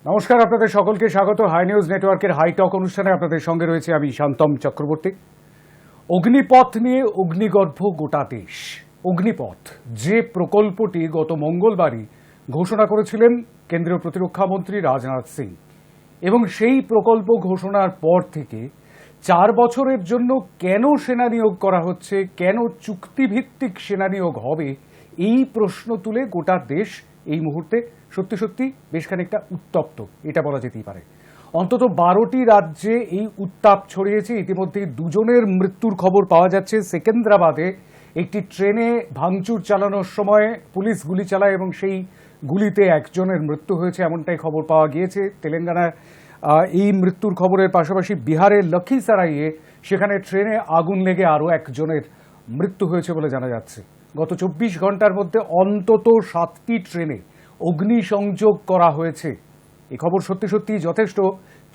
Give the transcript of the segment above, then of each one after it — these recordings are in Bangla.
নমস্কার, আপনাদের সকলকে স্বাগত হাই নিউজ নেটওয়ার্কের হাই টক অনুষ্ঠানে। আপনাদের সঙ্গে রয়েছে আমি শান্তম চক্রবর্তী। অগ্নিপথ নিয়ে অগ্নিগর্ভ গোটা দেশ। অগ্নিপথ যে প্রকল্পটি গত মঙ্গলবারই ঘোষণা করেছিলেন কেন্দ্রীয় প্রতিরক্ষা মন্ত্রী রাজনাথ সিং, এবং সেই প্রকল্প ঘোষণার পর থেকে 4 বছরের জন্য কেন সেনা নিয়োগ করা হচ্ছে, কেন চুক্তিভিত্তিক সেনা নিয়োগ হবে, এই প্রশ্ন তুলে গোটা দেশ এই মুহূর্তে সত্যি সত্যি বেশ খানিকটা উত্তপ্ত, এটা বলা যেতেই পারে। অন্তত 12টি রাজ্যে এই উত্তাপ ছড়িয়েছে। ইতিমধ্যেই 2 জনের মৃত্যুর খবর পাওয়া যাচ্ছে। সেকেন্দ্রাবাদে একটি ট্রেনে ভাঙচুর চালানোর সময় পুলিশ গুলি চালায় এবং সেই গুলিতে 1 জনের মৃত্যু হয়েছে, এমনটাই খবর পাওয়া গিয়েছে। তেলেঙ্গানায় এই মৃত্যুর খবরের পাশাপাশি বিহারের লক্ষীসরাইয়ে সেখানে ট্রেনে আগুন লেগে আরও 1 জনের মৃত্যু হয়েছে বলে জানা যাচ্ছে। গত 24 ঘন্টার মধ্যে অন্তত 7টি ট্রেনে অগ্নিসংযোগ করা হয়েছে। এই খবর সত্যি সত্যি যথেষ্ট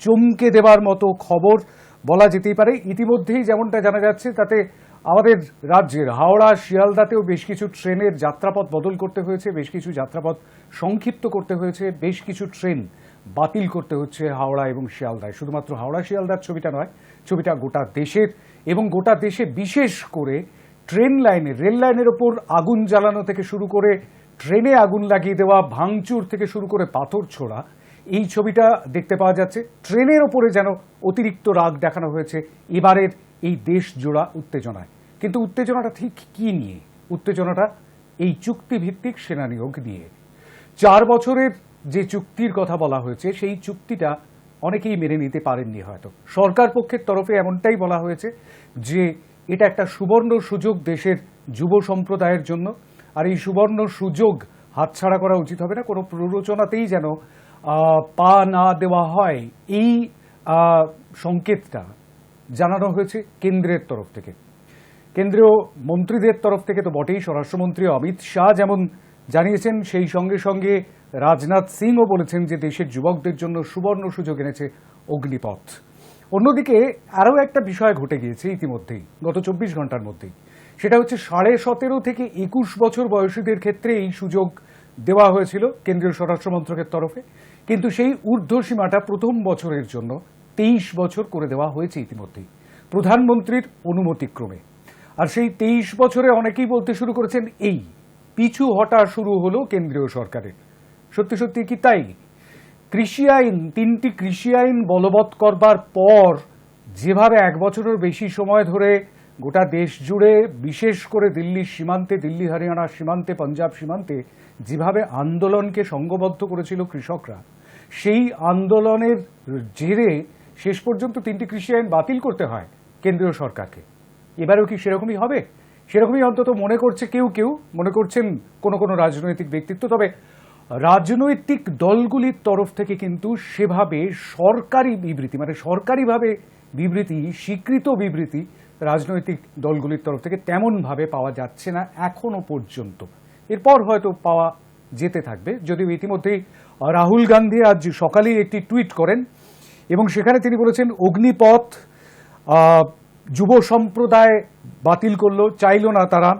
চমকে দেবার মতো খবর বলা যেতেই পারে। ইতিমধ্যেই যেমনটা জানা যাচ্ছে তাতে আমাদের রাজ্যের হাওড়া শিয়ালদাতেও বেশ কিছু ট্রেনের যাত্রাপথ বদল করতে হয়েছে, বেশ কিছু যাত্রাপথ সংক্ষিপ্ত করতে হয়েছে, বেশ কিছু ট্রেন বাতিল করতে হচ্ছে হাওড়া এবং শিয়ালদায়। শুধুমাত্র হাওড়া শিয়ালদার ছবিটা নয়, ছবিটা গোটা দেশের, এবং গোটা দেশে বিশেষ করে ট্রেন লাইনে, রেল লাইনের ওপর আগুন জ্বালানো থেকে শুরু করে ট্রেনে আগুন লাগিয়ে দেওয়া, ভাঙচুর থেকে শুরু করে পাথর ছোড়া, এই ছবিটা দেখতে পাওয়া যাচ্ছে। ট্রেনের ওপরে যেন অতিরিক্ত রাগ দেখানো হয়েছে এবারের এই দেশ জোড়া উত্তেজনায়। কিন্তু উত্তেজনাটা ঠিক কি নিয়ে? উত্তেজনাটা এই চুক্তিভিত্তিক সেনা নিয়োগ নিয়ে। 4 বছরের যে চুক্তির কথা বলা হয়েছে সেই চুক্তিটা অনেকেই মেনে নিতে পারেননি হয়তো। সরকার পক্ষের তরফে এমনটাই বলা হয়েছে যে এটা একটা সুবর্ণ সুযোগ দেশের যুব সম্প্রদায়ের জন্য, আর এই সুবর্ণ সুযোগ হাতছাড়া করা উচিত হবে না, কোনো প্ররোচনাতেই যেন পা না দেওয়া হয়, এই সংকেতটা জানানো হয়েছে কেন্দ্রের তরফ থেকে। কেন্দ্রীয় মন্ত্রীদের তরফ থেকে তো বটেই, স্বরাষ্ট্রমন্ত্রী অমিত শাহ যেমন জানিয়েছেন, সেই সঙ্গে সঙ্গে রাজনাথ সিংও বলেছেন যে দেশের যুবকদের জন্য সুবর্ণ সুযোগ এনেছে অগ্নিপথ। অন্যদিকে আরও একটা বিষয় ঘটে গিয়েছে ইতিমধ্যেই, গত 24 ঘন্টার মধ্যেই। সেটা হচ্ছে 17.5 থেকে 21 বছর বয়সীদের ক্ষেত্রে এই সুযোগ দেওয়া হয়েছিল কেন্দ্রীয় স্বরাষ্ট্র মন্ত্রকের তরফে, কিন্তু সেই ঊর্ধ্বসীমাটা প্রথম বছরের জন্য 23 বছর করে দেওয়া হয়েছে ইতিমধ্যেই প্রধানমন্ত্রীর অনুমতিক্রমে। আর সেই 23 বছরে অনেকেই বলতে শুরু করেছেন এই পিছু হটা শুরু হলো কেন্দ্রীয় সরকারের। সত্যি সত্যি কি তাই? কৃষি আইন, 3টি কৃষি আইন বলবৎ করবার পর যেভাবে 1 বছরের বেশি সময় ধরে গোটা দেশ জুড়ে, বিশেষ করে দিল্লির সীমান্তে, দিল্লি হরিয়ানার সীমান্তে, পাঞ্জাব সীমান্তে যেভাবে আন্দোলনকে সংঘবদ্ধ করেছিল কৃষকরা, সেই আন্দোলনের জেরে শেষ পর্যন্ত 3টি কৃষি আইন বাতিল করতে হয় কেন্দ্রীয় সরকারকে। এবারেও কি সেরকমই হবে? সেরকমই অন্তত মনে করছে কেউ কেউ, মনে করছেন কোনো কোনো রাজনৈতিক ব্যক্তিত্ব। তবে রাজনৈতিক দলগুলির তরফ থেকে কিন্তু সেভাবে সরকারি বিবৃতি, মানে সরকারিভাবে বিবৃতি, স্বীকৃত বিবৃতি রাজনৈতিক দলগুলির তরফ থেকে তেমনভাবে পাওয়া যাচ্ছে না এখনো পর্যন্ত। এরপর হয়তো পাওয়া যেতে থাকবে। যদিও ইতিমধ্যেই রাহুল গান্ধী আজ সকালেই একটি টুইট করেন এবং সেখানে তিনি বলেছেন অগ্নিপথ যুব সম্প্রদায় বাতিল করলো, চাইল না তারা।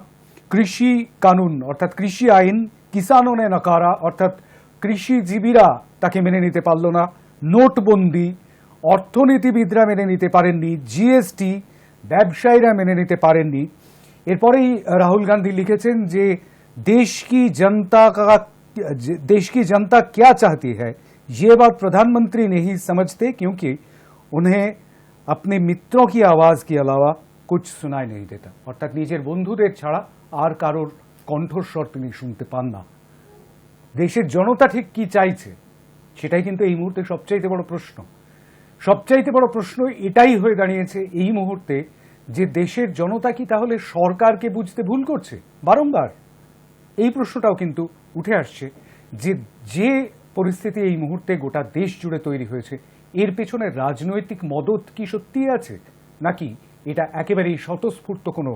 কৃষি কানুন অর্থাৎ কৃষি আইন কিসানো নে নকারা, অর্থাৎ কৃষিজীবীরা তাকে মেনে নিতে পারল না। নোটবন্দি অর্থনীতিবিদরা মেনে নিতে পারেননি, জিএসটি ব্যবসায়ীরা মেনে নিতে পারেননি। এরপরেই রাহুল গান্ধী লিখেছেন যে देश की जनता क्या चाहती है ये बात प्रधानमंत्री नहीं समझते, क्योंकि उन्हें अपने मित्रों की आवाज के अलावा कुछ सुनाई नहीं देता। অর্থাৎ নিজের বন্ধুদের ছাড়া আর কারোর কণ্ঠস্বর তিনি শুনতে পান না। দেশের জনতা ঠিক কি চাইছে সেটাই কিন্তু এই মুহূর্তে সবচাইতে বড় প্রশ্ন। সবচাইতে বড় প্রশ্ন এটাই হয়ে দাঁড়িয়েছে এই মুহূর্তে যে দেশের জনতা কি তাহলে সরকারকে বুঝতে ভুল করছে? বারংবার এই প্রশ্নটাও কিন্তু উঠে আসছে যে যে পরিস্থিতি এই মুহূর্তে গোটা দেশ জুড়ে তৈরি হয়েছে, এর পেছনে রাজনৈতিক মদত কি সত্যিই আছে, নাকি এটা একেবারেই স্বতঃস্ফূর্ত কোনো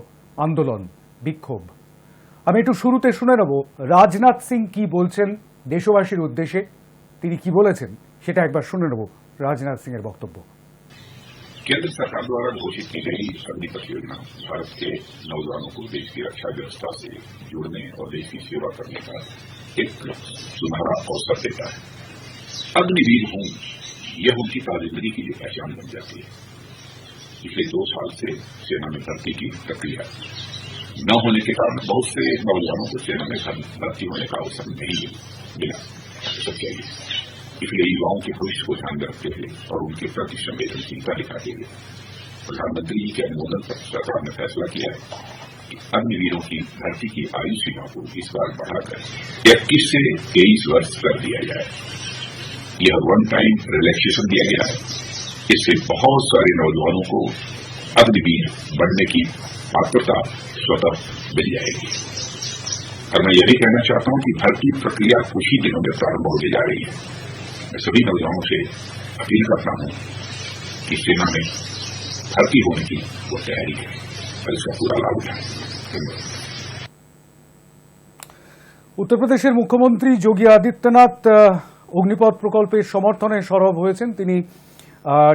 আন্দোলন, বিক্ষোভ? আমি একটু শুরুতে শুনে নেব রাজনাথ সিং কি বলছেন দেশবাসীর উদ্দেশ্যে। তিনি কি বলেছেন সেটা একবার শুনে নেব राजनाथ सिंह এর বক্তব্য। केंद्र सरकार द्वारा घोषित की गई अग्निपथ योजना भारत के नौजवानों को देश की रक्षा व्यवस्था से जुड़ने और देश की सेवा करने का एक सुनहरा अवसर देता है। अग्निवीर हूं, यह उनकी ताजिंदगी की पहचान बन जाती है। पिछले 2 साल से सेना में भर्ती की प्रक्रिया न होने के कारण बहुत से नौजवानों को सेना में भर्ती होने का अवसर नहीं मिला। सब चाहिए, इसलिए युवाओं के भविष्य को ध्यान में रखते हुए और उनके प्रति संवेदनशीलता दिखाते हुए प्रधानमंत्री जी के अनुमोदन पर सरकार ने फैसला किया है कि अग्निवीरों की भर्ती की आयु सीमा को इस बार बढ़ाकर 21 से 23 वर्ष कर दिया जाए। यह वन टाइम रिलैक्सेशन दिया गया है। इससे बहुत सारे नौजवानों को अग्निवीर बनने की पात्रता स्वतः मिल जाएगी। और मैं यह भी कहना चाहता हूं कि भर्ती प्रक्रिया कुछ ही दिनों में प्रारंभ होने जा रही है। मैं सभी नौजवानों से अपील करता हूं कि सेना में भर्ती होने की वो तैयारी है और इसका पूरा लाभ उठाएं। उत्तर प्रदेशের মুখ্যমন্ত্রী যোগী আদিত্যনাথ অগ্নিপথ প্রকল্পের সমর্থনে সরব হয়েছেন। তিনি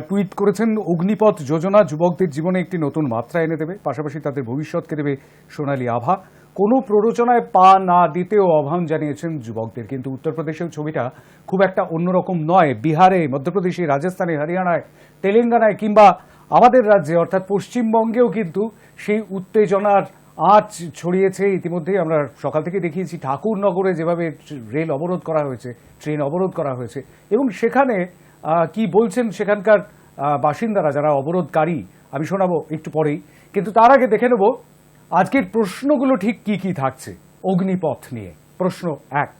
টুইট করেছেন, অগ্নিপথ যোজনা যুবকদের জীবনে একটি নতুন মাত্রা এনে দেবে, পাশাপাশি তাদের ভবিষ্যৎকে দেবে সোনালী আভা। কোনো প্ররোচনায় পা না দিতেও আহ্বান জানিয়েছেন যুবকদের। কিন্তু উত্তরপ্রদেশেও ছবিটা খুব একটা অন্যরকম নয়। বিহারে, মধ্যপ্রদেশে, রাজস্থানে, হরিয়ানায়, তেলেঙ্গানায় কিংবা আমাদের রাজ্যে অর্থাৎ পশ্চিমবঙ্গেও কিন্তু সেই উত্তেজনার আঁচ ছড়িয়েছে। ইতিমধ্যেই আমরা সকাল থেকে দেখিয়েছি ঠাকুরনগরে যেভাবে রেল অবরোধ করা হয়েছে, ট্রেন অবরোধ করা হয়েছে, এবং সেখানে কি বলছেন সেখানকার বাসিন্দারা যারা অবরোধকারী আমি শোনাবো একটু পরেই। কিন্তু তার আগে দেখে নেব আজকের প্রশ্নগুলো ঠিক কি কি থাকছে অগ্নিপথ নিয়ে। প্রশ্ন 1,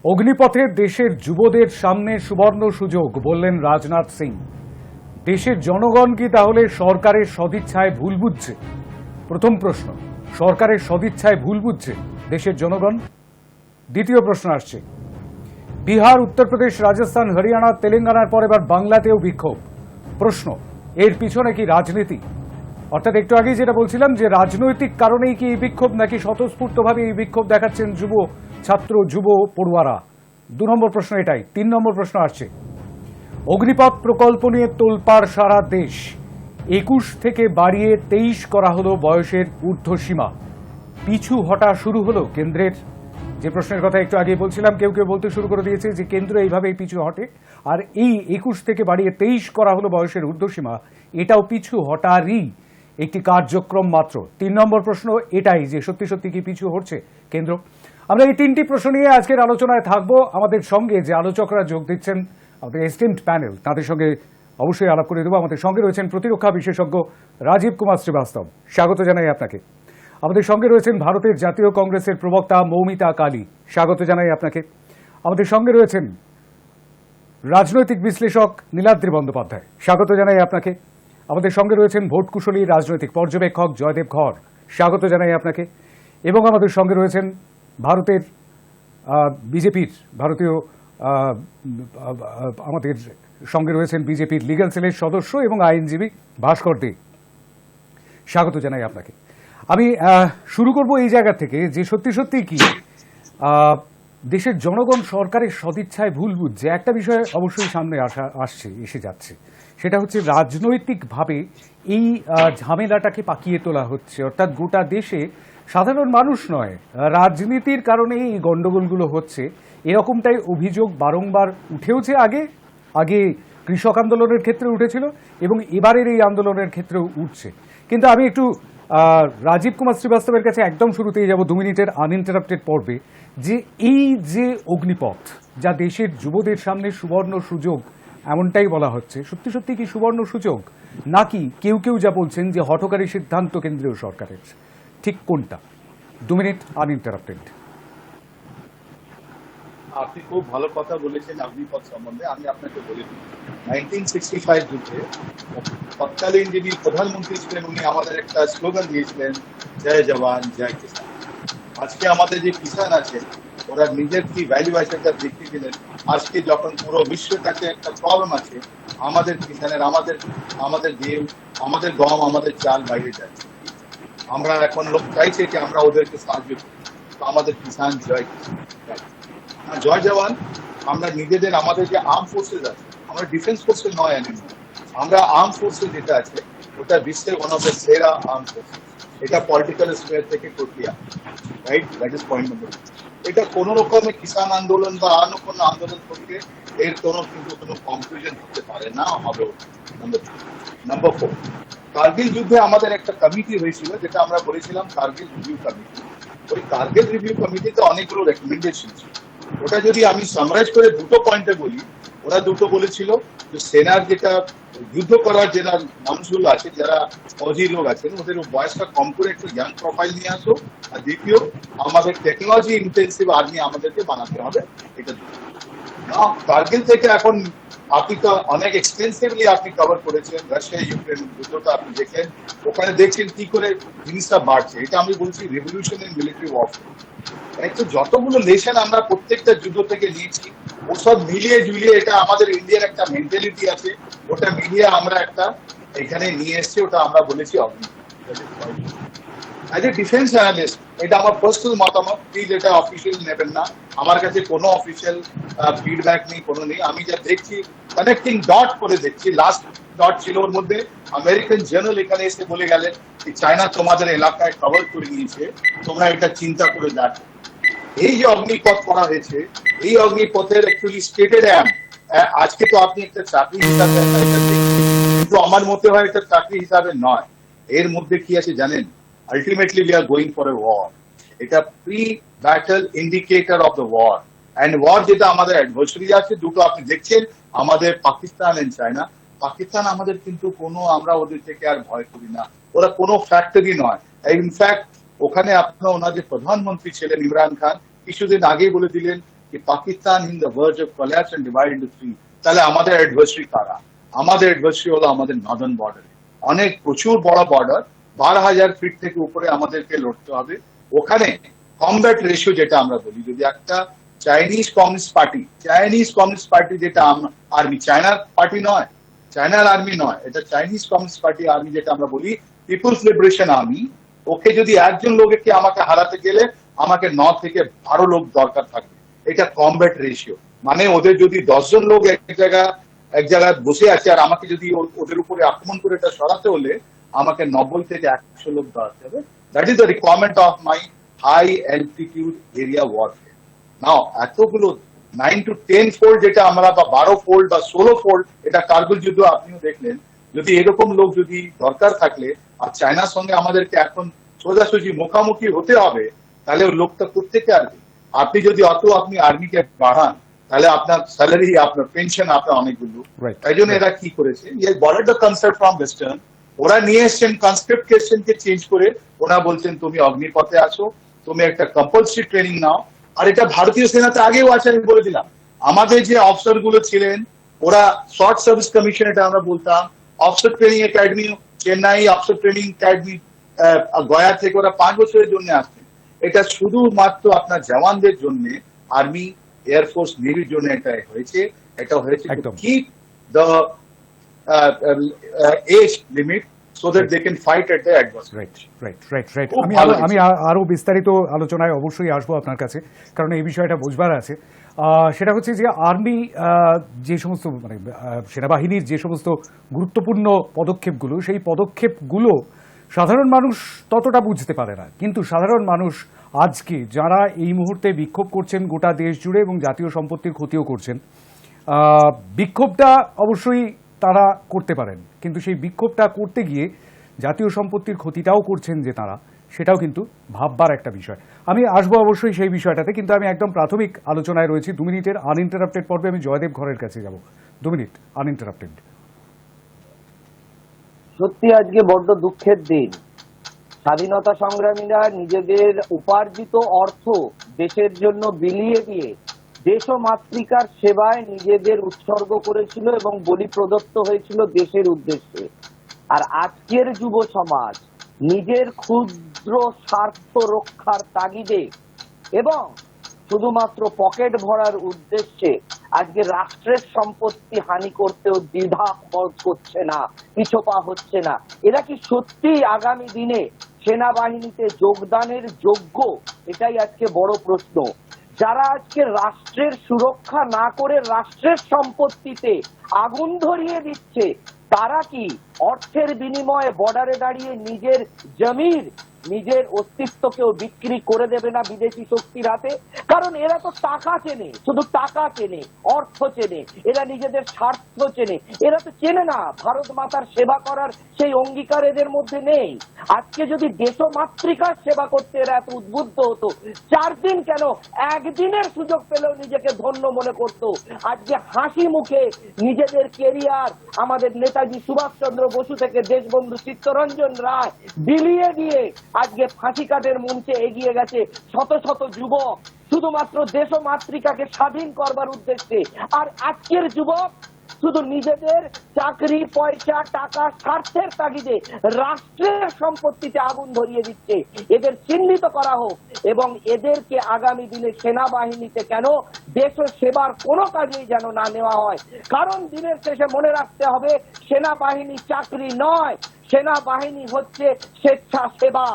অগ্নিপথে দেশের যুবদের সামনে সুবর্ণ সুযোগ বললেন রাজনাথ সিং। দেশের জনগণ কি তাহলে সরকারের সদিচ্ছায় ভুল বুঝছে? প্রথম প্রশ্ন, সরকারের সদিচ্ছায় ভুল বুঝছে দেশের জনগণ? দ্বিতীয় প্রশ্ন আসছে, বিহার, উত্তরপ্রদেশ, রাজস্থান, হরিয়ানা, তেলেঙ্গানার পর এবার বাংলাতেও বিক্ষোভ। প্রশ্ন, এর পিছনে কি রাজনীতি? অর্থাৎ একটু আগেই যেটা বলছিলাম যে রাজনৈতিক কারণেই কি এই বিক্ষোভ, নাকি স্বতঃস্ফূর্তভাবে এই বিক্ষোভ দেখাচ্ছেন যুব ছাত্র, যুব পড়ুয়ারা? 2 নম্বর প্রশ্ন এটাই। 3 নম্বর প্রশ্ন আসছে, অগ্নিপথ প্রকল্প নিয়ে তোলপাড় সারা দেশ। 21 থেকে বাড়িয়ে 23 করা হলো বয়সের ঊর্ধ্বসীমা। পিছু হটা শুরু হলো কেন্দ্রের। যে প্রশ্নের কথা একটু আগে বলছিলাম, কেউ কেউ বলতে শুরু করে দিয়েছে যে কেন্দ্র এইভাবেই পিছু হটে, আর এই 21 থেকে বাড়িয়ে 23 করা হলো বয়সের ঊর্ধ্বসীমা, এটাও পিছু হটারই একটি কার্যক্রম মাত্র। 3 নম্বর প্রশ্ন এটাই যে সত্যি সত্যি কি পিছু হচ্ছে কেন্দ্র? আমরা এই 3টি প্রশ্ন নিয়ে আজকের আলোচনায় থাকবো। আমাদের সঙ্গে যে আলোচকরা যোগ দিচ্ছেন, আমাদের এস্টিমড প্যানেল, তাদের সঙ্গে অবশ্যই আলাপ করে দেবো। আমাদের সঙ্গে রয়েছেন প্রতিরক্ষা বিশেষজ্ঞ রাজীব কুমার শ্রীবাস্তব, স্বাগত জানাই আপনাকে। আমাদের সঙ্গে রয়েছেন ভারতের জাতীয় কংগ্রেসের প্রবক্তা মৌমিতা কালী, স্বাগত জানাই আপনাকে। আমাদের সঙ্গে রয়েছেন রাজনৈতিক বিশ্লেষক নীলাদ্রি বন্দ্যোপাধ্যায়, স্বাগত জানাই আপনাকে। আমাদের সঙ্গে রয়েছেন ভোট কুশলী রাজনৈতিক পর্যবেক্ষক জয়দেব ঘর, স্বাগত জানাই আপনাকে। এবং আমাদের সঙ্গে রয়েছেন ভারতের বিজেপির আমাদের সঙ্গে রয়েছেন বিজেপির লিগ্যাল সেলের সদস্য এবং আইনজীবী ভাস্কর দে, স্বাগত জানাই আপনাকে। আমি শুরু করব এই জায়গা থেকে যে সত্যি সত্যি কি দেশের জনগণ সরকারের সদিচ্ছায় ভুল বুঝছে। একটা বিষয় অবশ্যই সামনে এসে যাচ্ছে, সেটা হচ্ছে রাজনৈতিকভাবে এই ঝামেলাটাকে পাকিয়ে তোলা হচ্ছে। অর্থাৎ গোটা দেশে সাধারণ মানুষ নয়, রাজনীতির কারণে এই গণ্ডগোলগুলো হচ্ছে, এরকমটাই অভিযোগ বারংবার উঠেওছে। আগে কৃষক আন্দোলনের ক্ষেত্রে উঠেছিল এবং এবারের এই আন্দোলনের ক্ষেত্রেও উঠছে। কিন্তু আমি একটু রাজীব কুমার শ্রীবাস্তবের কাছে একদম শুরুতেই যাব 2 মিনিটের আনইন্টারাপ্টেড পর্বে, যে এই যে অগ্নিপথ যা দেশের যুবদের সামনে সুবর্ণ সুযোগ এমনটাই বলা হচ্ছে, সত্যি সত্যি কি সুবর্ণ সুযোগ, নাকি কেউ কেউ যা বলছেন যে হঠকারী সিদ্ধান্ত কেন্দ্রীয় সরকারের? ঠিক কোনটা? 2 মিনিট আনইন্টারাপ্টেড। আপনি খুব ভালো কথা বলেছেন অগ্নিপথ সম্বন্ধে। আমি আপনাকে বলে দিই, 1965 যুদ্ধে তৎকালীন যিনি প্রধানমন্ত্রী ছিলেন উনি আমাদের একটা স্লোগান দিয়েছিলেন, জয় জওয়ান জয় কিষান। আজকে আমাদের যে কিষান আছে ওরা নিজের কি ভ্যালু আছে তা দেখিয়ে দিলেন। আজকে যখন পুরো বিশ্বের কাছে একটা প্রবলেম আছে, আমাদের কিষানের আমাদের ডিম, আমাদের গম, আমাদের চাল বাইরে যাচ্ছে। আমরা এখন লোক চাইছে কি আমরা ওদেরকে সাহায্য করি, তো আমাদের কিষান জয় কিষান জয় জওয়ান। আমরা নিজেদের আমাদের যে আর্ম ফোর্সেস আছে, আমরা ডিফেন্স ফোর্সেস নয়, আমরা আর্ম ফোর্সেস যেটা আছে ওটা বিশ্বের ওয়ান অফ দ্য সেরা আর্ম ফোর্সেস। এটা পলিটিক্যাল স্পেয়ার থেকে প্রক্রিয়া, right? That is point number. এটা কোন রকমে কিষাণ আন্দোলন বা অন্য কোনো আন্দোলন করতে এর কিন্তু কোনো কনফিউশন হতে পারে না, হবে। নাম্বার 4, কার্গিল যুদ্ধে আমাদের একটা কমিটি হয়েছিল, যেটা আমরা বলেছিলাম কার্গিল রিভিউ কমিটি। ওই কার্গিল রিভিউ কমিটিতে অনেকগুলো রেকমেন্ডেশন ছিল। ওটা যদি আমি সামারাইজ করে দুটো পয়েন্টে বলি, ওরা দুটো বলেছিল যে সেনার যেটা যুদ্ধ করার যারা মানুষগুলো আছে, যারা ফৌজি লোক আছেন, ওদের বয়সটা কম করে একটু ইয়াং প্রোফাইল নিয়ে আসো। আর দ্বিতীয়, আমাদের টেকনোলজি ইন্টেন্সিভ আর্মি আমাদেরকে বানাতে হবে। এটা কার্গিল থেকে এখন আপনি তো অনেক এক্সটেন্সিভলি আপনি কভার করেছেন রাশিয়া ইউক্রেন যুদ্ধটা, আপনি দেখেন ওখানে দেখছেন কি করে জিনিসটা বাড়ছে। এটা আমি বলছি রেভলিউশন ইন মিলিটারি ওয়ারফেয়ার। তো যতগুলো লেসন আমরা প্রত্যেকটা যুদ্ধ থেকে নিয়েছি, ওসব মিলিয়ে ঝুলিয়ে এটা আমাদের ইন্ডিয়ার একটা মেন্টালিটি আছে, ওটা মিলিয়ে আমরা একটা এখানে নিয়ে এসেছি, ওটা আমরা বলেছি অগ্নি। অ্যাজ এ ডিফেন্স অ্যানালিস্ট এটা আমার পার্সোনাল মতামত, প্লিজ এটা অফিসিয়াল নেবেন না। আমার কাছে কোনো অফিসিয়াল ফিডব্যাক নেই, কোনো নেই। আমি যা দেখছি কানেক্টিং ডট করে দেখছি। লাস্ট ডট ছিল ওর মধ্যে আমেরিকান জার্নাল এখানে এসে বলে গেলেন যে চায়না তোমাদের এলাকায় কভার করে নিয়েছে, তোমরা এটা চিন্তা করে দেখো। এই যে অগ্নিপথ করা হয়েছে, এই অগ্নিপথের অ্যাকচুয়ালি স্টেটেড আজকে তো আপনি একটা চাকরি হিসাবে কিন্তু আমার মতে হয় এটা চাকরি হিসাবে নয়। এর মধ্যে কি আছে জানেন? Ultimately we are going for a war. এটা pre battle indicator of the war. And war যেটা আমাদের অ্যাডভার্সারি আছে দুটো আপনি দেখছেন, আমাদের পাকিস্তান এন্ড চায়না। পাকিস্তান আমাদের কিন্তু কোনো, আমরা ওদের থেকে আর ভয় করি না, ওরা কোনো ফ্যাক্টরি নয়। ইনফ্যাক্ট ওখানে আপনার ওনার যে প্রধানমন্ত্রী ছিলেন ইমরান খান কিছুদিন আগেই বলে দিলেন যে Pakistan in the verge of collapse and divide into 3। তাহলে আমাদের অ্যাডভার্সারি কারা? আমাদের অ্যাডভার্সারি হলো আমাদের নর্দার্ন বর্ডার, অনেক প্রচুর বড় বর্ডার, 12,000 ফিট থেকে উপরে আমাদেরকে লড়তে হবে। ওখানে কমব্যাট রেশিও যেটা আমরা বলি, যদি একটা চাইনিজ কমিউনিস্ট পার্টি যেটা আর্মি, চায়নার পার্টি নয়, চায়নার আর্মি নয়, এটা চাইনিজ কমিউনিস্ট পার্টি আর্মি যেটা আমরা বলি পিপলস লিবারেশন আর্মি, ওকে যদি একজন লোককে আমাকে হারাতে গেলে আমাকে 9 থেকে 12 লোক দরকার থাকবে। এটা কমব্যাট রেশিও, মানে ওদের যদি 10 জন লোক এক জায়গায় বসে আছে আর আমাকে যদি ওদের উপরে আক্রমণ করে এটা সরাতে হলে আমাকে 90 থেকে 100 লোক দরকার হবে। That is the requirement of my high altitude area warfare. Now এতগুলো 9 to 10 ফোল্ড যেটা আমরা, বা 12 ফোল্ড বা 16 ফোল্ড, এটা কার্গিল যুদ্ধ আপনিও দেখলেন। যদি এরকম লোক যদি দরকার থাকলে আর চায়নার সঙ্গে আমাদেরকে এখন সোজাসুজি মুখামুখি হতে হবে, তাহলে ওই লোকটা কোত্থেকে আসবে? আপনি যদি আপনি আর্মিকে বাড়ান, তাহলে আপনার স্যালারি, আপনার পেনশন, আপনার অনেকগুলো। তাই জন্য এরা কি করেছে, border the concept from western, ওরা নিয়ে এসছেন কনসেপ্টকে চেঞ্জ করে। ওরা বলছেন তুমি অগ্নিপথে আসো, তুমি একটা কম্পালসরি ট্রেনিং নাও। আর এটা ভারতীয় সেনাতে আগেও আছে, আমি বলে দিলাম। আমাদের যে অফিসার গুলো ছিলেন, ওরা শর্ট সার্ভিস কমিশন এটা আমরা বলতাম, officer training academy Chennai, officer training academy Gaya থেকে ওরা 5 বছরের জন্য আসছেন। এটা শুধুমাত্র আপনার জওয়ানদের জন্য, আর্মি, এয়ারফোর্স, নেভির জন্য এটা হয়েছে। এটা হয়েছে keep the edge limit so that they can fight at their adversary. Right. আমি আরো বিস্তারিত আলোচনায় অবশ্যই আসবো আপনার কাছে, কারণ এই বিষয়টা বুঝবার আছে। সেটা হচ্ছে যে আর্মি যে সমস্ত, মানে সেনাবাহিনীর যে সমস্ত গুরুত্বপূর্ণ পদক্ষেপগুলো, সেই পদক্ষেপগুলো সাধারণ মানুষ ততটা বুঝতে পারে না। কিন্তু সাধারণ মানুষ আজকে যারা এই মুহূর্তে বিক্ষোভ করছেন গোটা দেশ জুড়ে এবং জাতীয় সম্পত্তির ক্ষতিও করছেন, বিক্ষোভটা অবশ্যই তারা করতে পারেন, কিন্তু সেই বিক্ষোভটা করতে গিয়ে জাতীয় সম্পত্তির ক্ষতিটাও করছেন যে তারা, সেটাও কিন্তু ভাববার একটা বিষয়। আমি আসবো অবশ্যই সেই বিষয়টাতে, কিন্তু আমি একদম প্রাথমিক আলোচনায় রয়েছি। 2 মিনিটের আনইন্টারাপ্টেড পর্বে আমি জয়দেব ঘরের কাছে যাব। 2 মিনিট আনইন্টারাপ্টেড। সত্যি আজকে বড্ড দুঃখের দিন। স্বাধীনতা সংগ্রামীরা নিজেদের উপার্জিত অর্থ দেশের জন্য বিলিয়ে দিয়ে দেশ ও মাতৃকার সেবায় নিজেদের উৎসর্গ করেছিল এবং বলি প্রদত্ত হয়েছিল দেশের উদ্দেশ্যে। আর আজকের যুব সমাজ নিজের ক্ষুদ্র স্বার্থ রক্ষার তাগিদে এবং শুধুমাত্র পকেট ভরার উদ্দেশ্যে আজকে রাষ্ট্রের সম্পত্তি হানি করতেও দ্বিধা বোধ করছে না, পিছপা হচ্ছে না। এরা কি সত্যি আগামী দিনে সেনাবাহিনীতে যোগদানের যোগ্য? এটাই আজকে বড় প্রশ্ন। যারা আজকে রাষ্ট্রের সুরক্ষা না করে রাষ্ট্রের সম্পত্তিতে আগুন ধরিয়ে দিচ্ছে, তারা কি অর্থের বিনিময়ে বর্ডারে দাঁড়িয়ে নিজের জমির নিজের অস্তিত্বকেও বিক্রি করে দেবে না বিদেশি শক্তির হাতে? কারণ এরা তো টাকা চেনে, শুধু টাকা চেনে, অর্থ চেনে, এরা নিজেদের স্বার্থ চেনে, এরা তো চেনে না ভারত মাতার সেবা করার সেই অঙ্গীকার এদের মধ্যে নেই। আজকে যদি দেশমাতৃকার সেবা করতে এরা এত উদ্বুদ্ধ হতো, 4 দিন কেন, একদিনের সুযোগ পেলেও নিজেকে ধন্য মনে করত। আজকে হাসি মুখে নিজেদের কেরিয়ার আমাদের নেতাজি সুভাষচন্দ্র বসু থেকে দেশবন্ধু চিত্তরঞ্জন রায় বিলিয়ে দিয়ে আজকে ফাঁসি কাটের মঞ্চে এগিয়ে গেছে শত শত যুবক শুধুমাত্র দেশমাতৃকাকে স্বাধীন করবার উদ্দেশ্যে। আর আজকের যুবক শুধু নিজেদের চাকরি, পয়সা, টাকা, স্বার্থের তাগিদে রাষ্ট্রের সম্পত্তিতে আগুন ধরিয়ে দিচ্ছে। এদের চিহ্নিত করা হোক এবং এদেরকে আগামী দিনে সেনাবাহিনীতে কেন দেশ সেবার কোনো কাজেই যেন না নেওয়া হয়। কারণ দিনের শেষে মনে রাখতে হবে, সেনাবাহিনী চাকরি নয়, সেনাবাহিনী হচ্ছে স্বেচ্ছাসেবা।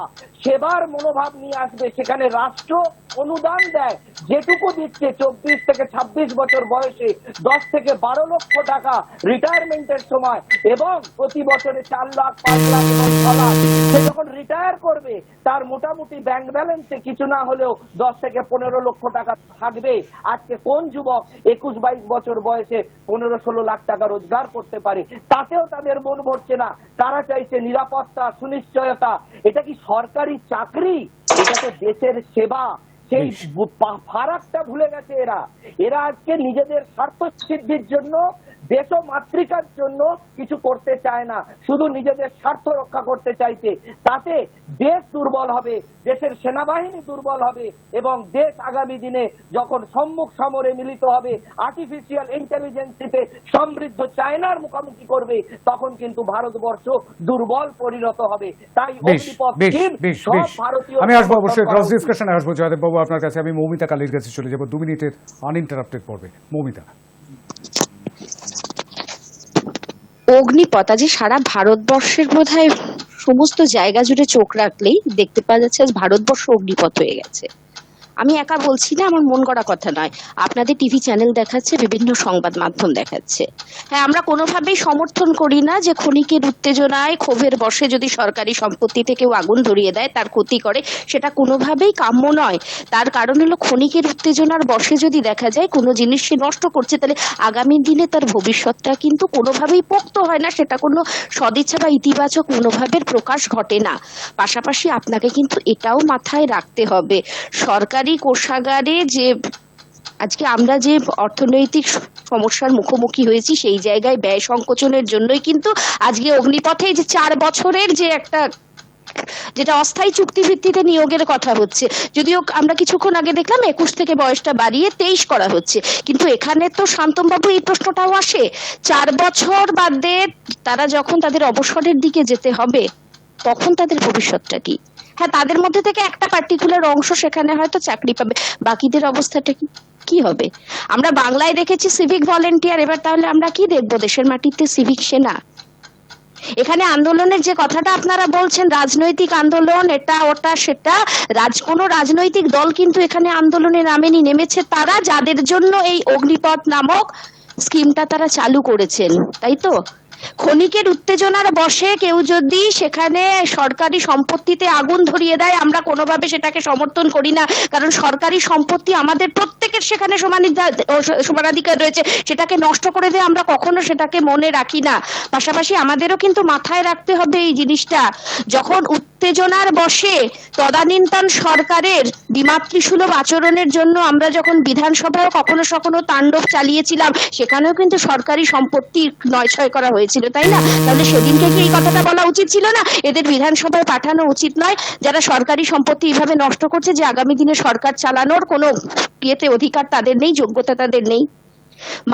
সেবার মনোভাব নিয়ে আসবে, সেখানে রাষ্ট্র অনুদান দেয়, যেটুকু দিচ্ছে 24 থেকে 26 বছর বয়সে 10 থেকে 12 লক্ষ টাকা রিটায়ারমেন্টের সময়, এবং প্রতি বছরে 4 লাখ, 5 লাখ এবং 6 লাখ। সে যখন রিটায়ার করবে তার মোটামুটি ব্যাংক ব্যালেন্সে কিছু না হলেও 10 থেকে 15 লক্ষ টাকা থাকবে। আজকে কোন যুবক 21-22 বছর বয়সে 15-16 লাখ টাকা রোজগার করতে পারে? তাতেও তাদের মন ভরছে না। তারা চাইছে নিরাপত্তা, সুনিশ্চয়তা। এটা কি সরকারি চাকরি? এটা তো দেশের সেবা। সেই ফারাকটা ভুলে গেছে এরা আজকে নিজেদের স্বার্থ সিদ্ধির জন্য, দেশ মাতৃকার জন্য কিছু করতে চায় না, শুধু নিজেদের স্বার্থ রক্ষা করতে চাইছে। তাতে দেশ দুর্বল হবে, দেশের সেনাবাহিনী দুর্বল হবে, এবং দেশ আগামী দিনে যখন সম্মুখ সমরে মিলিত হবে, আর্টিফিশিয়াল ইন্টেলিজেন্সিতে সমৃদ্ধ চায়নার মুখোমুখি করবে, তখন কিন্তু ভারতবর্ষ দুর্বল পরিণত হবে। তাই সব ভারতীয়, আমি আসবো অবশ্যই ক্রস ডিসকাশনে আসবো জয়দেব বাবু আপনার কাছে। আমি মৌমিতা কালীর কাছে চলে যাবো 2 মিনিটের আনইন্টারাপ্টেড পর্বে। মৌমিতা, অগ্নিপথ আজ সারা ভারতবর্ষের বোধহয় সমস্ত জায়গা জুড়ে চোখ রাখলেই দেখতে পাওয়া যাচ্ছে আজ ভারতবর্ষ অগ্নিপথ হয়ে গেছে। আমি একা বলছি না, আমার মন গড়া কথা নয়, আপনাদের টিভি চ্যানেল দেখাচ্ছে, বিভিন্ন সংবাদ মাধ্যম দেখাচ্ছে। হ্যাঁ, আমরা কোনোভাবেই সমর্থন করি না যে ক্ষণিকের উত্তেজনায়, ক্ষোভের বশে যদি সরকারি সম্পত্তিতে কেউ আগুন ধরিয়ে দেয়, তার ক্ষতি করে, সেটা কোনোভাবেই কাম্য নয়। তার কারণ হলো ক্ষণিকের উত্তেজনার বশে যদি দেখা যায় কোনো জিনিস সে নষ্ট করছে, তাহলে আগামী দিনে তার ভবিষ্যৎটা কিন্তু কোনোভাবেই পোক্ত হয় না, সেটা কোনো সদিচ্ছা বা ইতিবাচক মনোভাবের প্রকাশ ঘটে না। পাশাপাশি আপনাকে কিন্তু এটাও মাথায় রাখতে হবে, সরকারি কোষাগারে যে আজকে আমরা যে অর্থনৈতিক সমস্যার মুখোমুখি হয়েছি, সেই জায়গায় ব্যয় সংকোচনের জন্যই কিন্তু আজকে অগ্নিপথে যে 4 বছরের যে একটা যেটা অস্থায়ী চুক্তি ভিত্তিতে নিয়োগের কথা হচ্ছে, যদিও আমরা কিছুক্ষণ আগে দেখলাম 21 থেকে বয়সটা বাড়িয়ে 23 করা হচ্ছে, কিন্তু এখানে তো শান্তমবাবু এই প্রশ্নটাও আসে, 4 বছর বাদে তারা যখন তাদের অবসরের দিকে যেতে হবে, তখন তাদের ভবিষ্যৎটা কি? হ্যাঁ, তাদের মধ্যে থেকে একটা পার্টিকুলার অংশ সেখানে হয়তো চাকরি পাবে, বাকিদের অবস্থাটা কি হবে? আমরা বাংলায় দেখেছি সিভিক ভলেন্টিয়ার, এবার তাহলে আমরা কি দেখবো দেশের মাটিতে সিভিক সেনা? এখানে আন্দোলনের যে কথাটা আপনারা বলছেন, রাজনৈতিক আন্দোলন, এটা ওটা সেটা, কোনো রাজনৈতিক দল কিন্তু এখানে আন্দোলনে নামেনি, নেমেছে তারা যাদের জন্য এই অগ্নিপথ নামক স্কিমটা তারা চালু করেছেন, তাই তো? ক্ষণিকের উত্তেজনার বশে কেউ যদি সেখানে সরকারি সম্পত্তিতে আগুন ধরিয়ে দেয়, আমরা কোনোভাবে সেটাকে সমর্থন করি না, কারণ সরকারি সম্পত্তি আমাদের প্রত্যেকের সেখানে সমানাধিকার রয়েছে, সেটাকে নষ্ট করে দিয়ে আমরা কখনো সেটাকে মনে রাখি না। পাশাপাশি আমাদেরও কিন্তু মাথায় রাখতে হবে এই জিনিসটা, যখন উত্তেজনার বশে তদানীন্তন সরকারের বিমাতৃসুলভ আচরণের জন্য আমরা যখন বিধানসভায় কখনো কখনো তাণ্ডব চালিয়েছিলাম, সেখানেও কিন্তু সরকারি সম্পত্তি নয়ছয় করা হয়েছিল, তাই না? তাহলে সেদিনকে কি এই কথাটা বলা উচিত ছিল না, এদের বিধানসভায় পাঠানো উচিত নয়, যারা সরকারি সম্পত্তি এইভাবে নষ্ট করছে, যে আগামী দিনে সরকার চালানোর কোনো অধিকার তাদের নেই, যোগ্যতা তাদের নেই?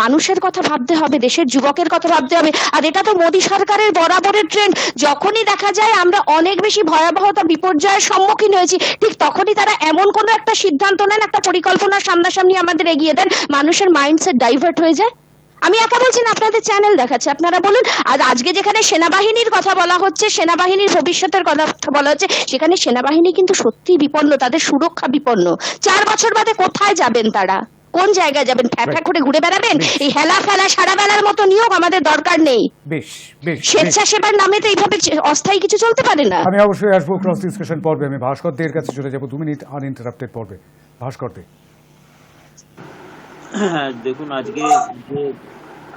মানুষের কথা ভাবতে হবে, দেশের যুবকের কথা ভাবতে হবে। আর এটা তো মোদী সরকারের বরাবরের ট্রেন্ড, যখনই দেখা যায় আমরা অনেক বেশি ভয়াবহতা বিপর্যয়ের সম্মুখীন হয়েছি, ঠিক তখনই তারা এমন কোনো একটা সিদ্ধান্ত নেন, একটা পরিকল্পনা সামনাসামনি আমাদের এগিয়ে দেন, মানুষের মাইন্ডসেট ডাইভার্ট হয়ে যায়। আমি একা বলছি না, আপনাদের চ্যানেল দেখাচ্ছে, আপনারা বলুন। আর আজকে যেখানে সেনাবাহিনীর কথা বলা হচ্ছে, সেনাবাহিনীর ভবিষ্যতের কথা বলা হচ্ছে, সেখানে সেনাবাহিনী কিন্তু সত্যি বিপন্ন, তাদের সুরক্ষা বিপন্ন। 4 বছর বাদে কোথায় যাবেন তারা? কোন জায়গায় যাবেন? ফ্যাফ্যা করে ঘুরে বেড়াবেন? এই হেলা ফেলা সারা বেলার মতো নিয়োগ আমাদের দরকার নেই। বেশ বেশ বেশ। স্বেচ্ছাসেবার নামে তো এইভাবে অস্থায়ী কিছু চলতে পারে না। আমি অবশ্যই আসবো ক্রস ডিসকাশন পর্বে। আমি ভাস্কর দের কাছে চলে যাবো 2 মিনিট আনইন্টারাপ্টেড পর্বে। ভাস্কর দে, হ্যাঁ, দেখুন আজকে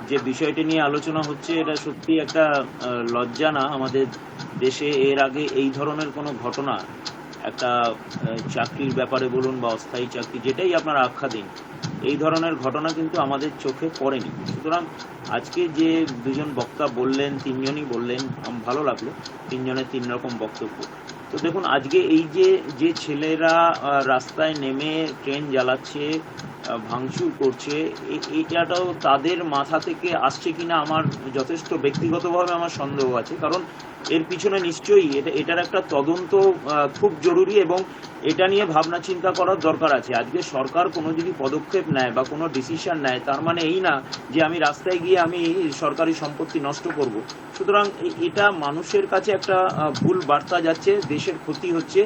যে বিষয়টি নিয়ে আলোচনা হচ্ছে এটা সত্যি একটা লজ্জা না আমাদের দেশে এর আগে এই ধরনের কোনো ঘটনা একটা চাকরির ব্যাপারে বলুন বা অস্থায়ী চাকরি যেটাই আপনারা আখ্যা দিন, এই ধরনের ঘটনা কিন্তু আমাদের চোখে পড়েনি। সুতরাং আজকে যে দুজন বক্তা বললেন, তিনজনই বললেন, ভালো লাগলো তিনজনের 3 রকম বক্তব্য। তো দেখুন আজকে এই যে ছেলেরা রাস্তায় নেমে ট্রেন জ্বালাচ্ছে, ভাঙচুর করছে, এটাও তাদের মাথা থেকে আসছে কিনা আমার যথেষ্ট ব্যক্তিগতভাবে আমার সন্দেহ আছে। কারণ এর পিছনে নিশ্চয়ই এটার একটা তদন্ত খুব জরুরি এবং এটা নিয়ে ভাবনা চিন্তা করার দরকার আছে। আজকে সরকার কোনো যদি পদক্ষেপ নেয় বা কোনো ডিসিশন নেয়, তার মানে এই না যে আমি রাস্তায় গিয়ে আমি সরকারি সম্পত্তি নষ্ট করব। সুতরাং এটা মানুষের কাছে একটা ভুল বার্তা যাচ্ছে, দেশের ক্ষতি হচ্ছে,